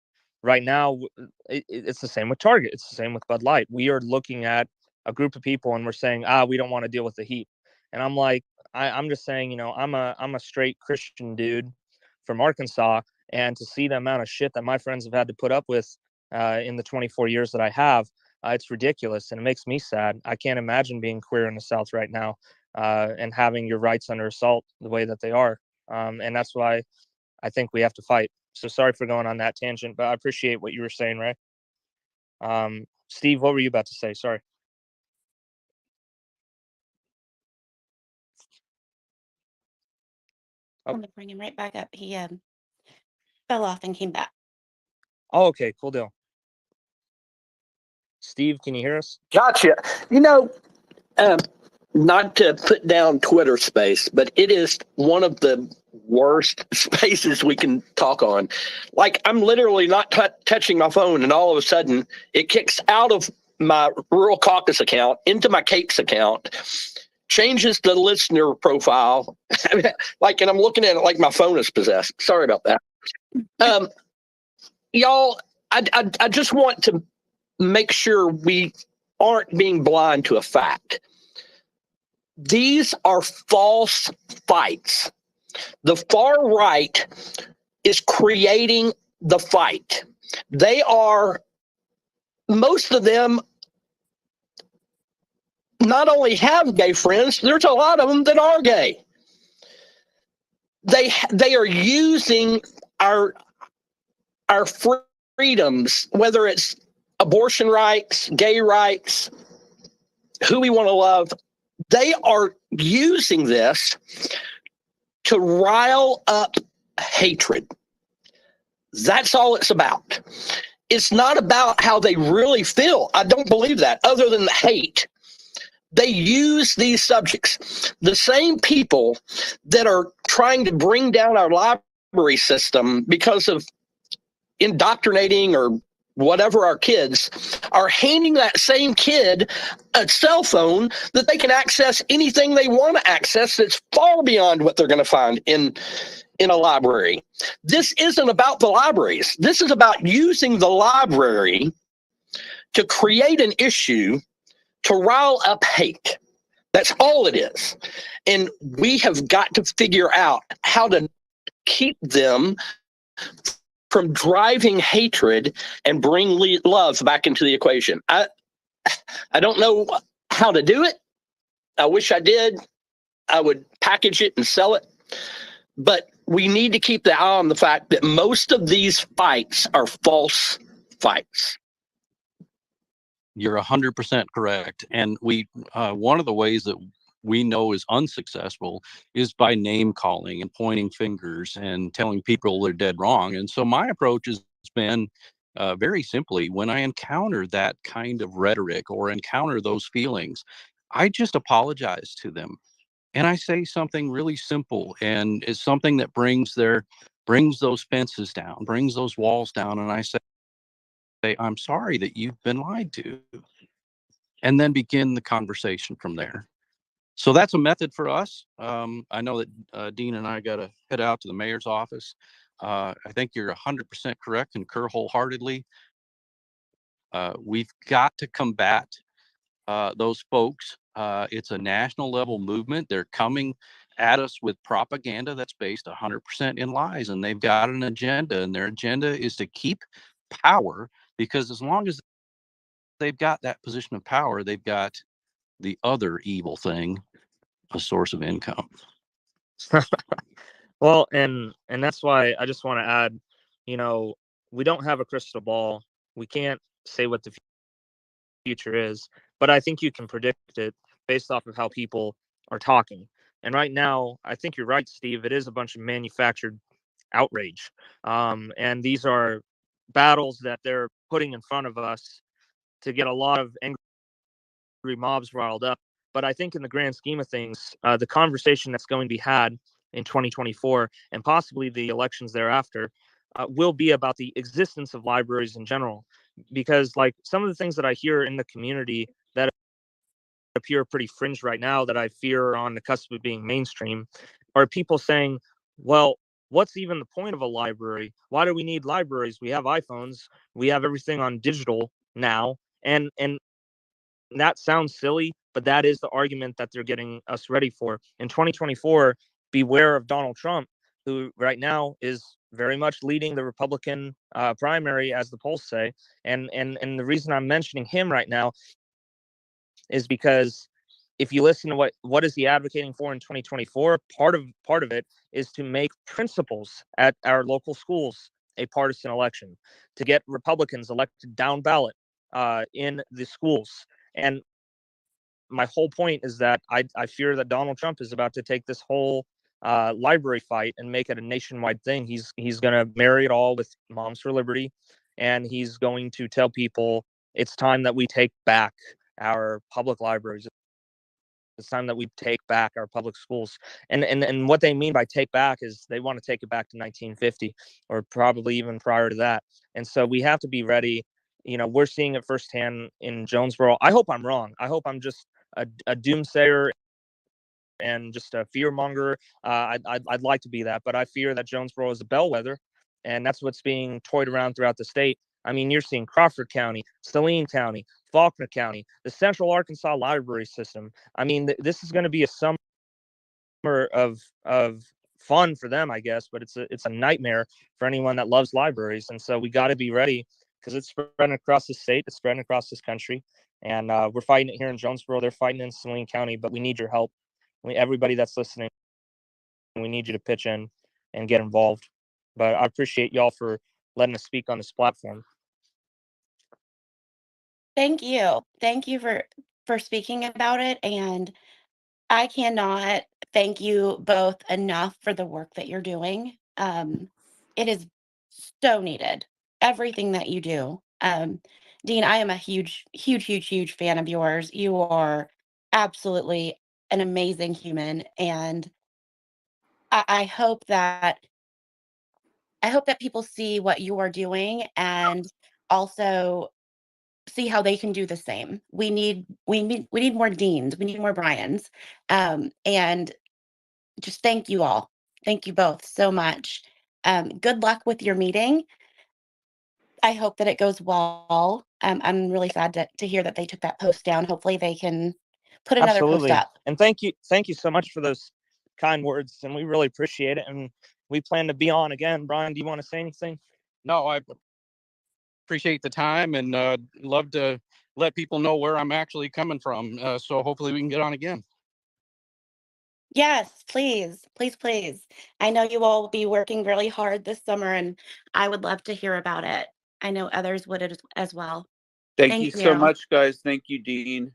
right now it's the same with Target. It's the same with Bud Light. We are looking at a group of people and we're saying, we don't want to deal with the heat. And I'm like, I'm just saying, I'm a straight Christian dude from Arkansas, and to see the amount of shit that my friends have had to put up with in the 24 years that I have, it's ridiculous, and it makes me sad. I can't imagine being queer in the South right now and having your rights under assault the way that they are. And that's why I think we have to fight. So sorry for going on that tangent, but I appreciate what you were saying, Ray. Steve, what were you about to say? Sorry. I'm going to bring him right back up. He fell off and came back. Oh, okay, cool deal. Steve, can you hear us? Gotcha. Not to put down Twitter space, but it is one of the worst spaces we can talk on. Like, I'm literally not touching my phone, and all of a sudden it kicks out of my Rural Caucus account into my Capes account, changes the listener profile, and I'm looking at it like my phone is possessed. Sorry about that. Y'all, I just want to make sure we aren't being blind to a fact. These are false fights. The far right is creating the fight. Most of them not only have gay friends, there's a lot of them that are gay. They are using our freedoms, whether it's abortion rights, gay rights, who we want to love. They are using this to rile up hatred. That's all it's about. It's not about how they really feel. I don't believe that, other than the hate. They use these subjects. The same people that are trying to bring down our library system because of indoctrinating or whatever our kids are handing that same kid a cell phone that they can access anything they want to access that's far beyond what they're going to find in a library. This isn't about the libraries. This is about using the library to create an issue to rile up hate. That's all it is. And we have got to figure out how to keep them from driving hatred and bring love back into the equation. I don't know how to do it. I wish I did. I would package it and sell it. But we need to keep the eye on the fact that most of these fights are false fights. You're 100% correct. And we, one of the ways that we know is unsuccessful is by name calling and pointing fingers and telling people they're dead wrong. And so my approach has been very simply, when I encounter that kind of rhetoric or encounter those feelings, I just apologize to them. And I say something really simple, and it's something that brings those fences down, brings those walls down. And I say, I'm sorry that you've been lied to, and then begin the conversation from there. So that's a method for us. I know that Dean and I got to head out to the mayor's office. I think you're 100% correct, concur wholeheartedly. We've got to combat those folks. It's a national level movement. They're coming at us with propaganda that's based 100% in lies, and they've got an agenda, and their agenda is to keep power, because as long as they've got that position of power, they've got the other evil thing, a source of income. Well, and that's why I just want to add, you know, we don't have a crystal ball. We can't say what the future is, but I think you can predict it based off of how people are talking. And right now, I think you're right, Steve. It is a bunch of manufactured outrage. And these are battles that they're putting in front of us to get a lot of angry mobs riled up. But I think in the grand scheme of things, the conversation that's going to be had in 2024 and possibly the elections thereafter will be about the existence of libraries in general. Because, like, some of the things that I hear in the community that appear pretty fringe right now, that I fear are on the cusp of being mainstream, are people saying, well, what's even the point of a library? Why do we need libraries? We have iPhones, we have everything on digital now. And that sounds silly, but that is the argument that they're getting us ready for. In 2024, beware of Donald Trump, who right now is very much leading the Republican primary, as the polls say. And the reason I'm mentioning him right now is because if you listen to what is he advocating for in 2024, part of it is to make principals at our local schools a partisan election, to get Republicans elected down ballot in the schools. And my whole point is that I fear that Donald Trump is about to take this whole library fight and make it a nationwide thing. He's going to marry it all with Moms for Liberty, and he's going to tell people it's time that we take back our public libraries. It's time that we take back our public schools. And what they mean by take back is they want to take it back to 1950 or probably even prior to that. And so we have to be ready. You know, we're seeing it firsthand in Jonesboro. I hope I'm wrong. I hope I'm just a doomsayer and just a fear monger. I'd like to be that, but I fear that Jonesboro is a bellwether, and that's what's being toyed around throughout the state. I mean, you're seeing Crawford County, Saline County, Faulkner County, the Central Arkansas Library System. I mean, this is going to be a summer of fun for them, I guess, but it's a nightmare for anyone that loves libraries. And so we got to be ready, because it's spreading across the state, it's spreading across this country, and we're fighting it here in Jonesboro. They're fighting in Saline County, but we need your help. Everybody that's listening, we need you to pitch in and get involved. But I appreciate y'all for letting us speak on this platform. Thank you. Thank you for speaking about it, and I cannot thank you both enough for the work that you're doing. It is so needed. Everything that you do. Dean, I am a huge, huge, huge, huge fan of yours. You are absolutely an amazing human, and I hope that people see what you are doing and also see how they can do the same. We need more Deans, we need more Bryans, and just thank you all. Thank you both so much. Good luck with your meeting. I hope that it goes well. I'm really sad to hear that they took that post down. Hopefully they can put another post Absolutely. up. And thank you so much for those kind words, and we really appreciate it. And we plan to be on again. Brian, do you want to say anything? No, I appreciate the time and love to let people know where I'm actually coming from. So hopefully we can get on again. Yes, please, please, please. I know you all will be working really hard this summer, and I would love to hear about it. I know others would as well. Thank you Thank so you. much, guys. Thank you, Dean.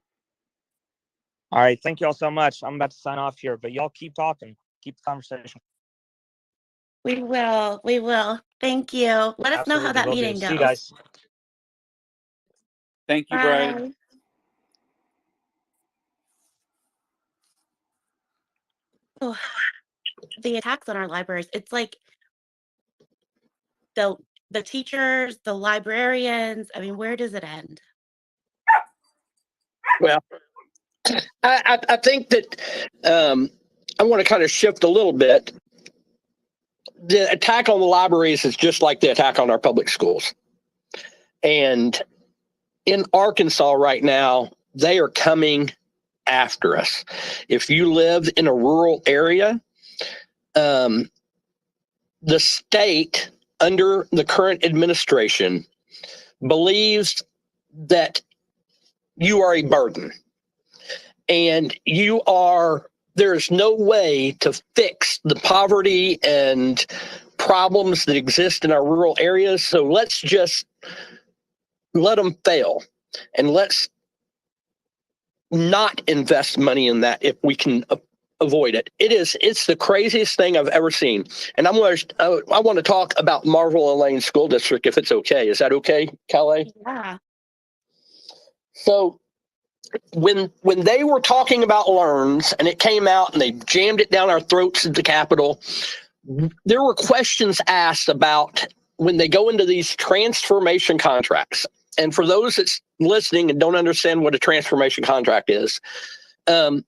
All right. Thank you all so much. I'm about to sign off here, but y'all keep talking. Keep the conversation. We will. We will. Thank you. Let us know how Absolutely that will do. meeting See you goes. guys. Thank you, Brian. Bye. Oh, the attacks on our libraries. It's like the the teachers, the librarians. I mean, where does it end? Well, I think that I want to kind of shift a little bit. The attack on the libraries is just like the attack on our public schools. And in Arkansas right now, they are coming after us. If you live in a rural area, the state under the current administration believes that you are a burden and there's no way to fix the poverty and problems that exist in our rural areas. So let's just let them fail and let's not invest money in that if we can avoid it. It's the craziest thing I've ever seen. And I want to talk about Marvel Lane School District if it's okay. Is that okay, Calais? Yeah. So when they were talking about LEARNs and it came out and they jammed it down our throats at the Capitol, there were questions asked about when they go into these transformation contracts. And for those that's listening and don't understand what a transformation contract is, in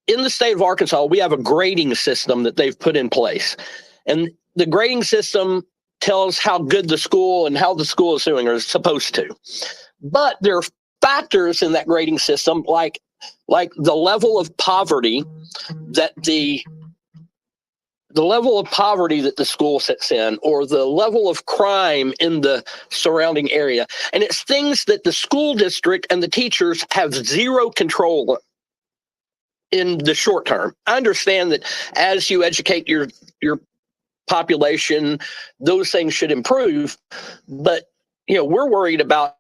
the state of Arkansas, we have a grading system that they've put in place. And the grading system tells how good the school and how the school is doing or is supposed to. But there are factors in that grading system like the level of poverty that the level of poverty that the school sits in or the level of crime in the surrounding area. And it's things that the school district and the teachers have zero control in the short term. I understand that as you educate your population, those things should improve. But, we're worried about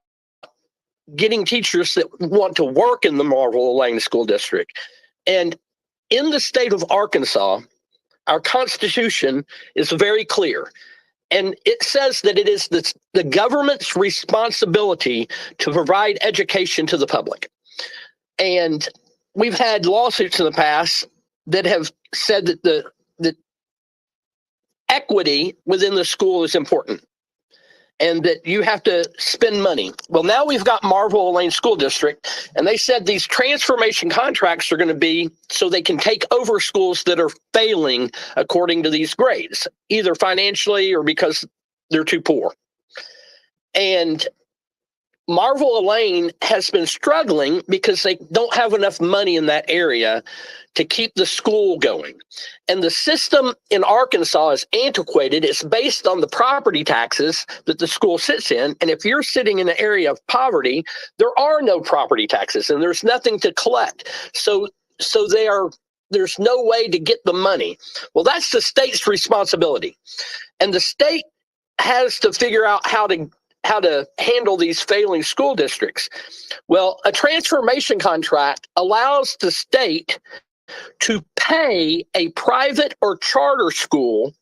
getting teachers that want to work in the Marvel Lane School District. And in the state of Arkansas, our Constitution is very clear. And it says that it is the government's responsibility to provide education to the public. And we've had lawsuits in the past that have said that the equity within the school is important and that you have to spend money. Well, now we've got Marvel Lane School District, and they said these transformation contracts are going to be so they can take over schools that are failing according to these grades, either financially or because they're too poor. And Marvel Lane has been struggling because they don't have enough money in that area to keep the school going. And the system in Arkansas is antiquated. It's based on the property taxes that the school sits in. And if you're sitting in an area of poverty, there are no property taxes and there's nothing to collect. So there's no way to get the money. Well, that's the state's responsibility. And the state has to figure out how to handle these failing school districts. Well, a transformation contract allows the state to pay a private or charter school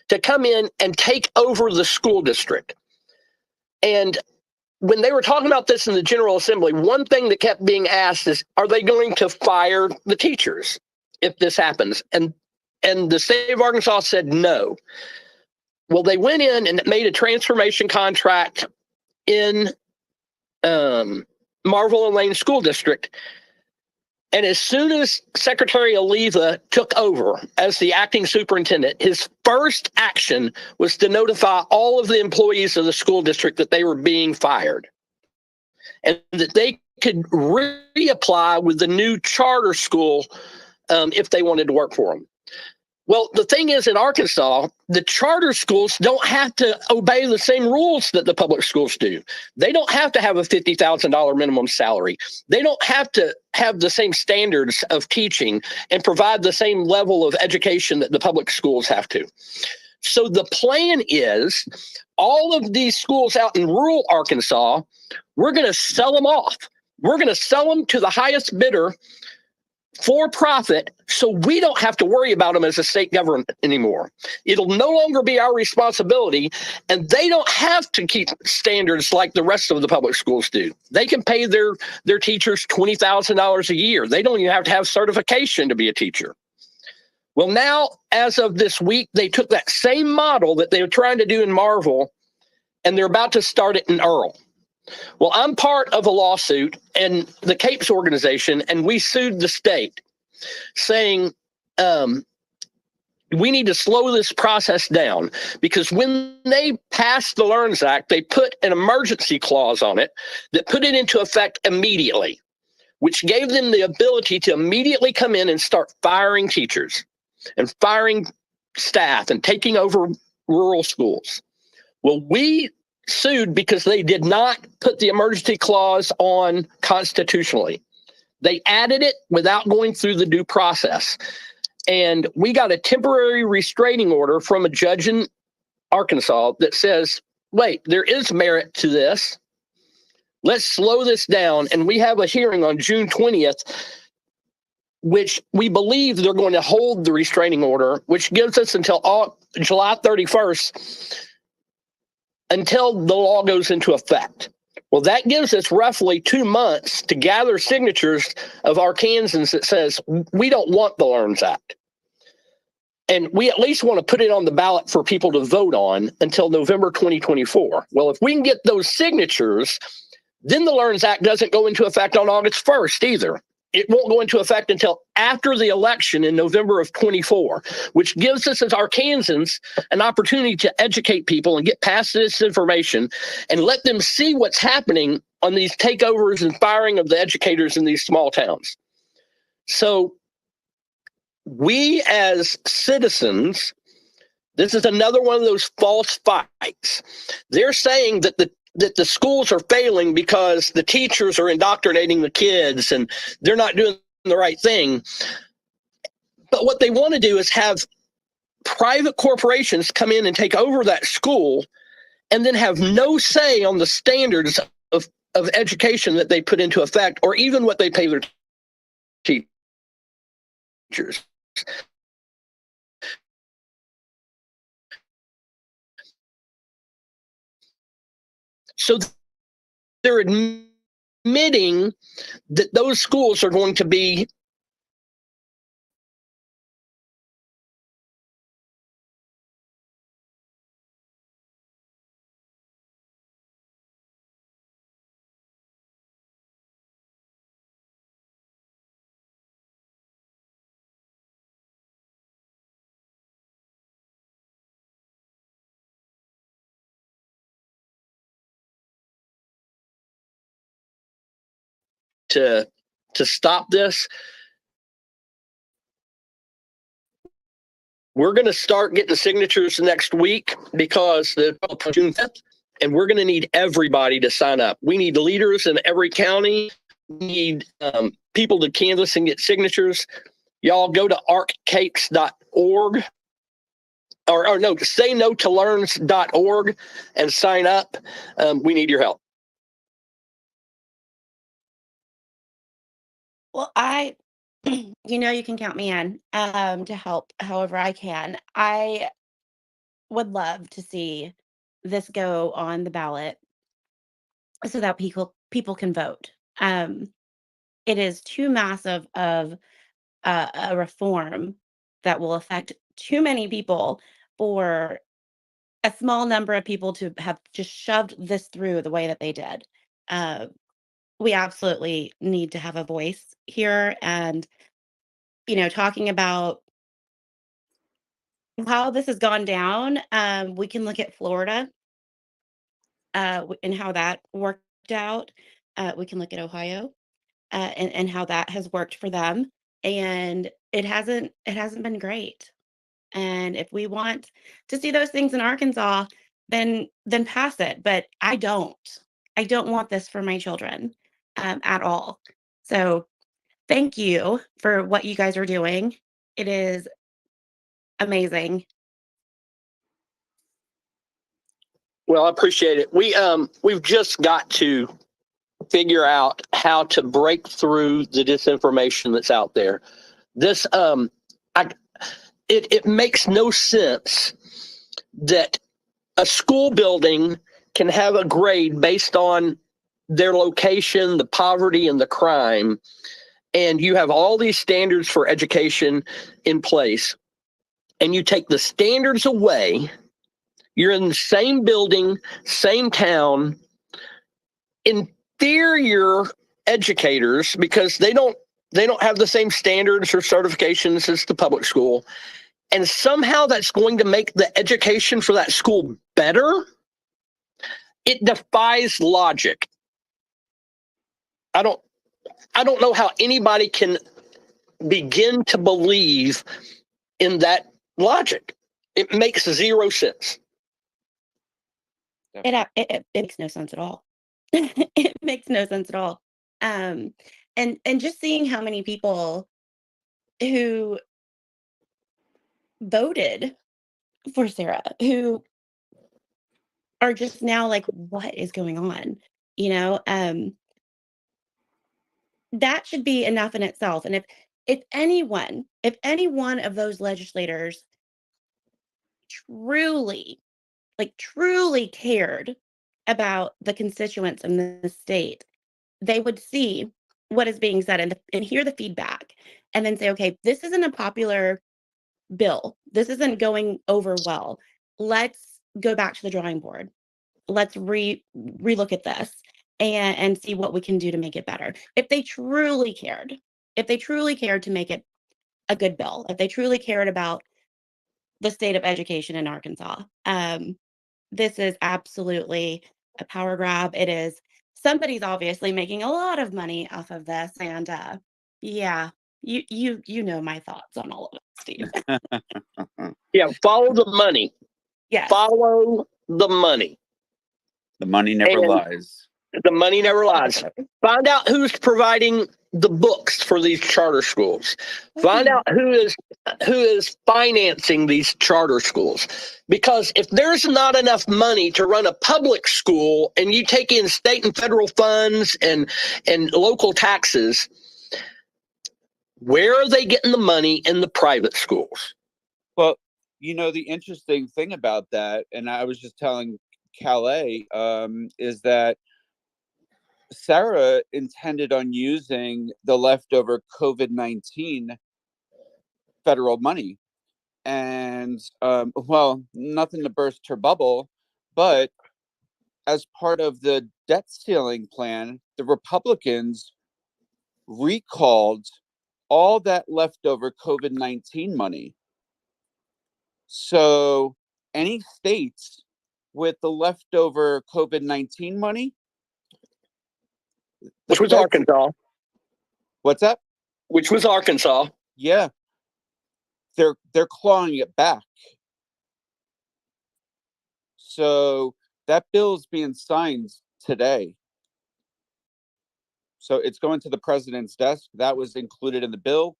to come in and take over the school district. And when they were talking about this in the General Assembly, one thing that kept being asked is, are they going to fire the teachers if this happens? And the state of Arkansas said no. Well, they went in and made a transformation contract in Marvel and Lane School District. And as soon as Secretary Oliva took over as the acting superintendent, his first action was to notify all of the employees of the school district that they were being fired and that they could reapply with the new charter school if they wanted to work for them. Well, the thing is, in Arkansas, the charter schools don't have to obey the same rules that the public schools do. They don't have to have a $50,000 minimum salary. They don't have to have the same standards of teaching and provide the same level of education that the public schools have to. So the plan is all of these schools out in rural Arkansas, we're going to sell them off. We're going to sell them to the highest bidder for profit, so we don't have to worry about them as a state government anymore. It'll no longer be our responsibility, and they don't have to keep standards like the rest of the public schools do. They can pay their teachers $20,000 a year. They don't even have to have certification to be a teacher. Well, now, as of this week, they took that same model that they were trying to do in Marvel, and they're about to start it in Earl. Well, I'm part of a lawsuit and the CAPES organization, and we sued the state saying we need to slow this process down because when they passed the LEARNS Act, they put an emergency clause on it that put it into effect immediately, which gave them the ability to immediately come in and start firing teachers and firing staff and taking over rural schools. Well, we sued because they did not put the emergency clause on constitutionally. They added it without going through the due process. And we got a temporary restraining order from a judge in Arkansas that says, wait, there is merit to this. Let's slow this down. And we have a hearing on June 20th, which we believe they're going to hold the restraining order, which gives us until July 31st until the law goes into effect. Well, that gives us roughly 2 months to gather signatures of Arkansans that says we don't want the LEARNS Act. And we at least want to put it on the ballot for people to vote on until November 2024. Well, if we can get those signatures, then the LEARNS Act doesn't go into effect on August 1st either. It won't go into effect until after the election in November of 24, which gives us as Arkansans an opportunity to educate people and get past this information and let them see what's happening on these takeovers and firing of the educators in these small towns. So we as citizens, this is another one of those false fights. They're saying that the schools are failing because the teachers are indoctrinating the kids and they're not doing the right thing. But what they want to do is have private corporations come in and take over that school and then have no say on the standards of education that they put into effect or even what they pay their teachers. So they're admitting that those schools are going to be to stop this. We're going to start getting signatures next week because the June 5th, and we're going to need everybody to sign up. We need leaders in every county. We need people to canvass and get signatures. Y'all go to arccakes.org or no, say no to learns.org and sign up. We need your help. Well, you can count me in to help however I can. I would love to see this go on the ballot so that people can vote. It is too massive of a reform that will affect too many people for a small number of people to have just shoved this through the way that they did. Uh, we absolutely need to have a voice here, and talking about how this has gone down. We can look at Florida and how that worked out. We can look at Ohio and how that has worked for them, and it hasn't been great. And if we want to see those things in Arkansas, then pass it. But I don't. I don't want this for my children at all. So thank you for what you guys are doing. It is amazing. Well, I appreciate it. We've just got to figure out how to break through the disinformation that's out there. This it makes no sense that a school building can have a grade based on their location, the poverty, and the crime, and you have all these standards for education in place, and you take the standards away. You're in the same building, same town, inferior educators, because they don't have the same standards or certifications as the public school, and somehow that's going to make the education for that school better. It defies logic. I don't know how anybody can begin to believe in that logic. It makes zero sense. It makes no sense at all. It makes no sense at all. And just seeing how many people who voted for Sarah, who are just now like, what is going on? That should be enough in itself. And if any one of those legislators truly cared about the constituents in the state, they would see what is being said and hear the feedback, and then say, okay, this isn't a popular bill. This isn't going over well. Let's go back to the drawing board. Let's relook at this and see what we can do to make it better. If they truly cared to make it a good bill, if they truly cared about the state of education in Arkansas, this is absolutely a power grab. It is. Somebody's obviously making a lot of money off of this, and yeah, you know my thoughts on all of it, Steve. Yeah, follow the money. Yes. Follow the money. The money never lies. The money never lies. Find out who's providing the books for these charter schools. Find out who is financing these charter schools. Because if there's not enough money to run a public school, and you take in state and federal funds and local taxes, where are they getting the money in the private schools? Well, the interesting thing about that, and I was just telling Calais, is that Sarah intended on using the leftover COVID-19 federal money. And, well, nothing to burst her bubble, but as part of the debt ceiling plan, the Republicans recalled all that leftover COVID-19 money. So any states with the leftover COVID-19 money, which was Arkansas. What's that? Which was Arkansas. Yeah. They're clawing it back. So that bill is being signed today. So it's going to the president's desk. That was included in the bill.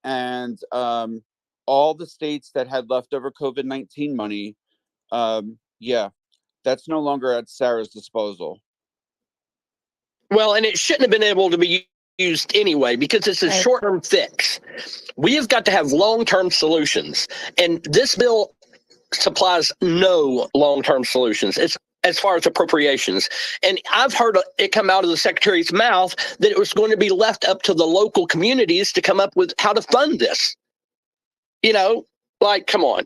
And all the states that had leftover COVID-19 money, yeah, that's no longer at Sarah's disposal. Well, and it shouldn't have been able to be used anyway, because it's a short-term fix. We have got to have long-term solutions, and this bill supplies no long-term solutions. It's as far as appropriations. And I've heard it come out of the secretary's mouth that it was going to be left up to the local communities to come up with how to fund this. Like, come on,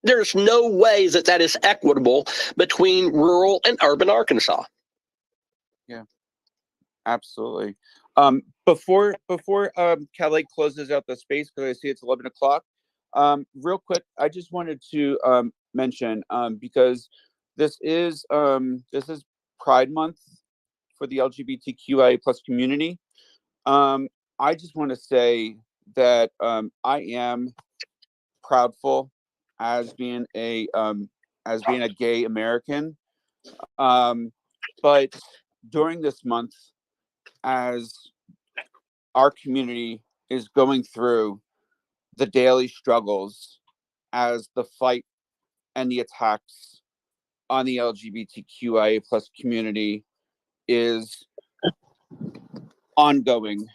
there's no way that is equitable between rural and urban Arkansas. Yeah, absolutely. Before Kelly closes out the space, because I see it's 11 o'clock, real quick, I just wanted to mention, because this is Pride Month for the LGBTQIA plus community. I just want to say that I am proudful as being a gay American. But during this month, as our community is going through the daily struggles, as the fight and the attacks on the LGBTQIA plus community is ongoing,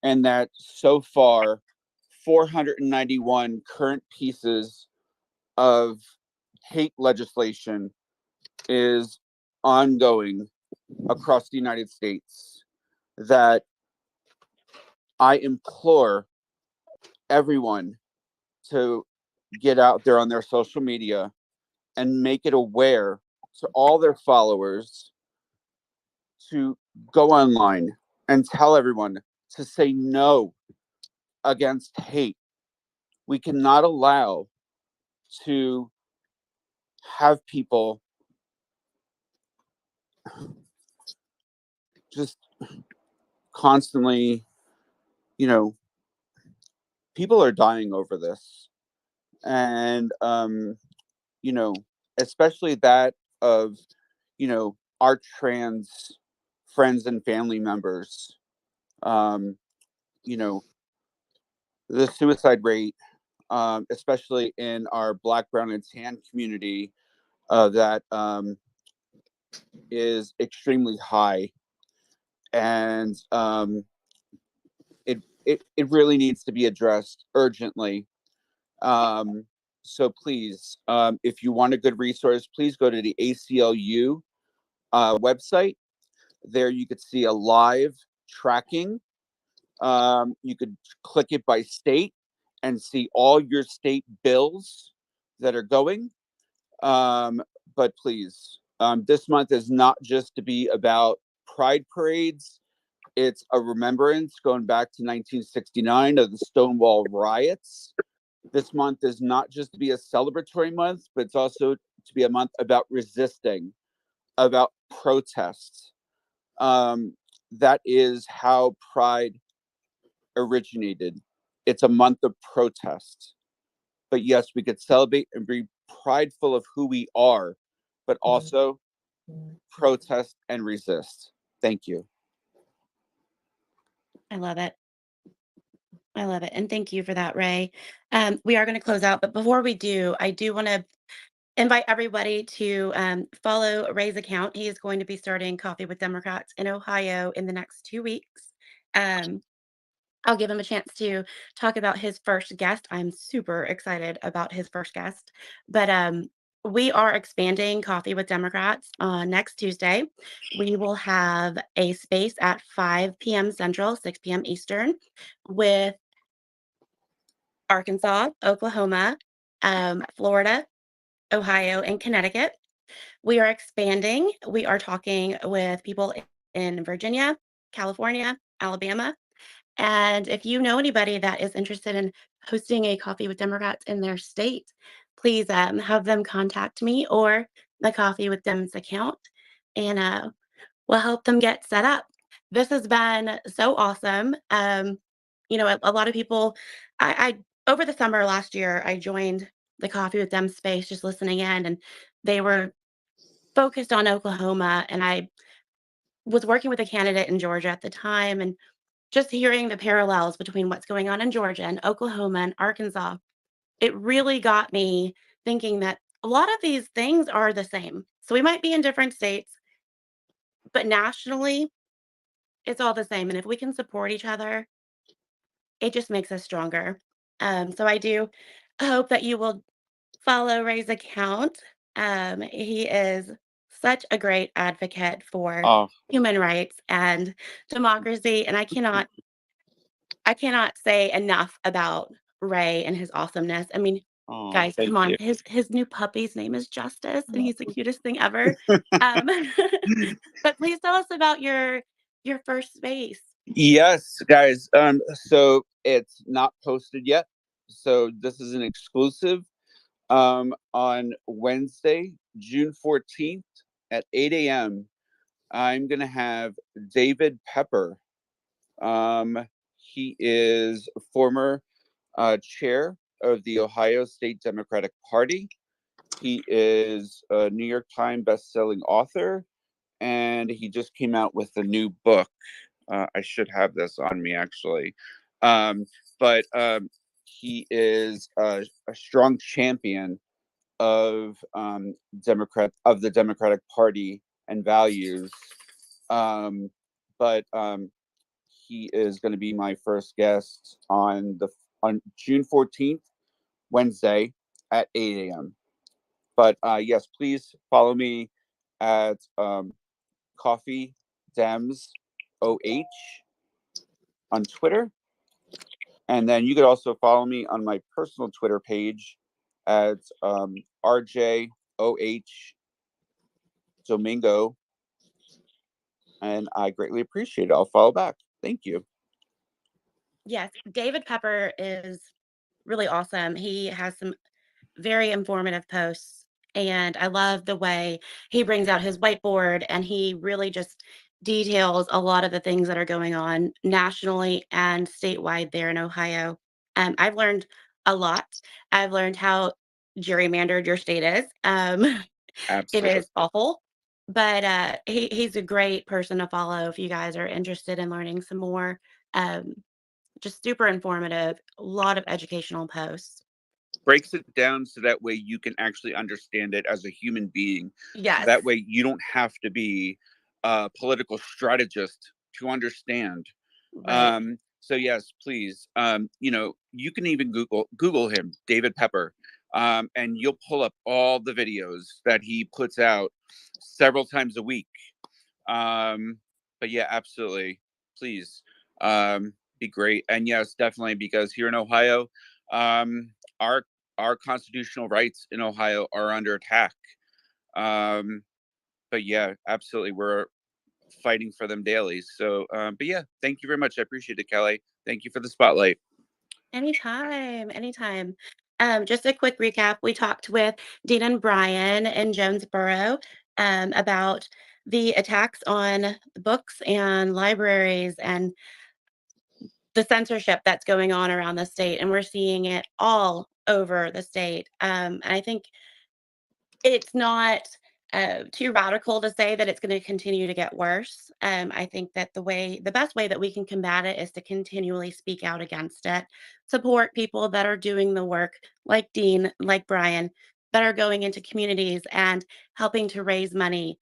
and that so far 491 current pieces of hate legislation is ongoing across the United States, that I implore everyone to get out there on their social media and make it aware to all their followers to go online and tell everyone to say no against hate. We cannot allow to have people just constantly, people are dying over this. And, especially that of, our trans friends and family members. The suicide rate, especially in our Black, brown, and tan community, that is extremely high. And it really needs to be addressed urgently. So please, if you want a good resource, please go to the ACLU website. There you could see a live tracking. You could click it by state and see all your state bills that are going. But please, this month is not just to be about pride parades. It's a remembrance going back to 1969 of the Stonewall riots. This month is not just to be a celebratory month, but it's also to be a month about resisting, about protests. That is how Pride originated. It's a month of protest. But yes, we could celebrate and be prideful of who we are, but also protest and resist. Thank you. I love it. I love it. And thank you for that, Ray. We are going to close out, but before we do, I do want to invite everybody to follow Ray's account. He is going to be starting Coffee with Democrats in Ohio in the next 2 weeks. I'll give him a chance to talk about his first guest. I'm super excited about his first guest. But we are expanding Coffee with Democrats next Tuesday. We will have a space at 5 p.m. Central, 6 p.m. Eastern with Arkansas, Oklahoma, Florida, Ohio, and Connecticut. We are expanding. We are talking with people in Virginia, California, Alabama. And if you know anybody that is interested in hosting a Coffee with Democrats in their state, please have them contact me or the Coffee with Dems account, and we'll help them get set up. This has been so awesome. A lot of people, I over the summer last year, I joined the Coffee with Dem space, just listening in, and they were focused on Oklahoma, and I was working with a candidate in Georgia at the time, and just hearing the parallels between what's going on in Georgia and Oklahoma and Arkansas, it really got me thinking that a lot of these things are the same. So we might be in different states, but nationally, it's all the same. And if we can support each other, it just makes us stronger. So I do hope that you will follow Ray's account. He is such a great advocate for Oh, human rights and democracy, and I cannot say enough about Ray and his awesomeness. I mean, oh, guys, thank come on. you. His new puppy's name is Justice, and he's the cutest thing ever. Um, but please tell us about your first space. Yes, guys. So it's not posted yet. So this is an exclusive. On Wednesday, June 14th at 8 a.m. I'm gonna have David Pepper. He is former chair of the Ohio State Democratic Party. He is a New York Times best-selling author, and he just came out with a new book. I should have this on me actually, um, but he is a strong champion of the Democratic Party and values. Um, but he is going to be my first guest on June 14th, Wednesday at 8 a.m. But yes, please follow me at Coffee Dems OH on Twitter. And then you could also follow me on my personal Twitter page at RJOH Domingo. And I greatly appreciate it. I'll follow back. Thank you. Yes, David Pepper is really awesome. He has some very informative posts, and I love the way he brings out his whiteboard and he really just details a lot of the things that are going on nationally and statewide there in Ohio. I've learned a lot. I've learned how gerrymandered your state is. It Absolutely. is awful, but he's a great person to follow if you guys are interested in learning some more. Um, just super informative, a lot of educational posts. Breaks it down so that way you can actually understand it as a human being. So Yes, that way you don't have to be a political strategist to understand. right. So yes, please. You can even Google him, David Pepper, and you'll pull up all the videos that he puts out several times a week. Um, but yeah, absolutely. Please, be great. And yes, definitely, because here in Ohio, um, our our constitutional rights in Ohio are under attack. Um, but yeah, absolutely, we're fighting for them daily. So, but yeah, thank you very much. I appreciate it, Kelly. Thank you for the spotlight. Anytime, anytime. Just a quick recap. We talked with Dean and Brian in Jonesboro about the attacks on books and libraries and the censorship that's going on around the state. And we're seeing it all over the state. And I think it's not too radical to say that it's going to continue to get worse. I think that the best way that we can combat it is to continually speak out against it, support people that are doing the work, like Dean, like Brian, that are going into communities and helping to raise money.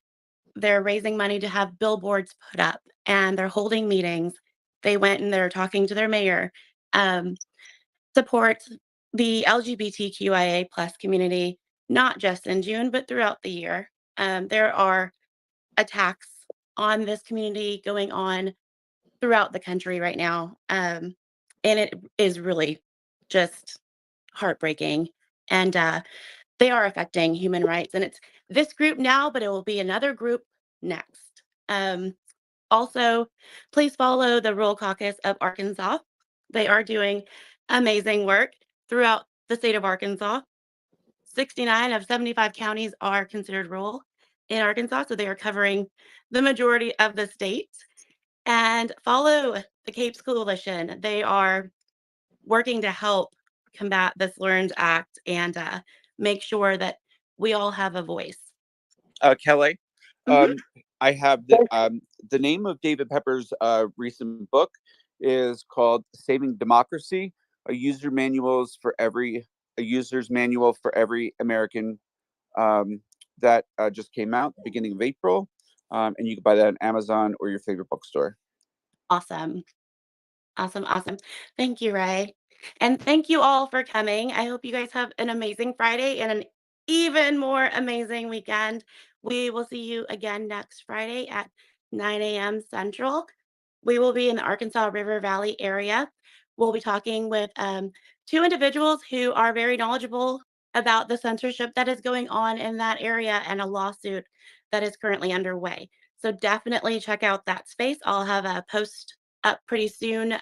They're raising money to have billboards put up, and they're holding meetings. They went and they're talking to their mayor. Um, Support the LGBTQIA plus community, not just in June, but throughout the year. There are attacks on this community going on throughout the country right now. And it is really just heartbreaking. And they are affecting human rights. And it's this group now, but it will be another group next. Also, please follow the Rural Caucus of Arkansas. They are doing amazing work throughout the state of Arkansas. 69 of 75 counties are considered rural in Arkansas, so they are covering the majority of the state. And follow the Capes Coalition. They are working to help combat this Learned Act and make sure that we all have a voice. Kelly, Mhm. um, I have the name of David Pepper's recent book is called "Saving Democracy: A User's Manual for Every American." That just came out beginning of April, and you can buy that on Amazon or your favorite bookstore. Awesome. Awesome. Awesome. Thank you, Ray. And thank you all for coming. I hope you guys have an amazing Friday and an even more amazing weekend. We will see you again next Friday at 9 a.m. Central. We will be in the Arkansas River Valley area. We'll be talking with two individuals who are very knowledgeable about the censorship that is going on in that area and a lawsuit that is currently underway. So definitely check out that space. I'll have a post up pretty soon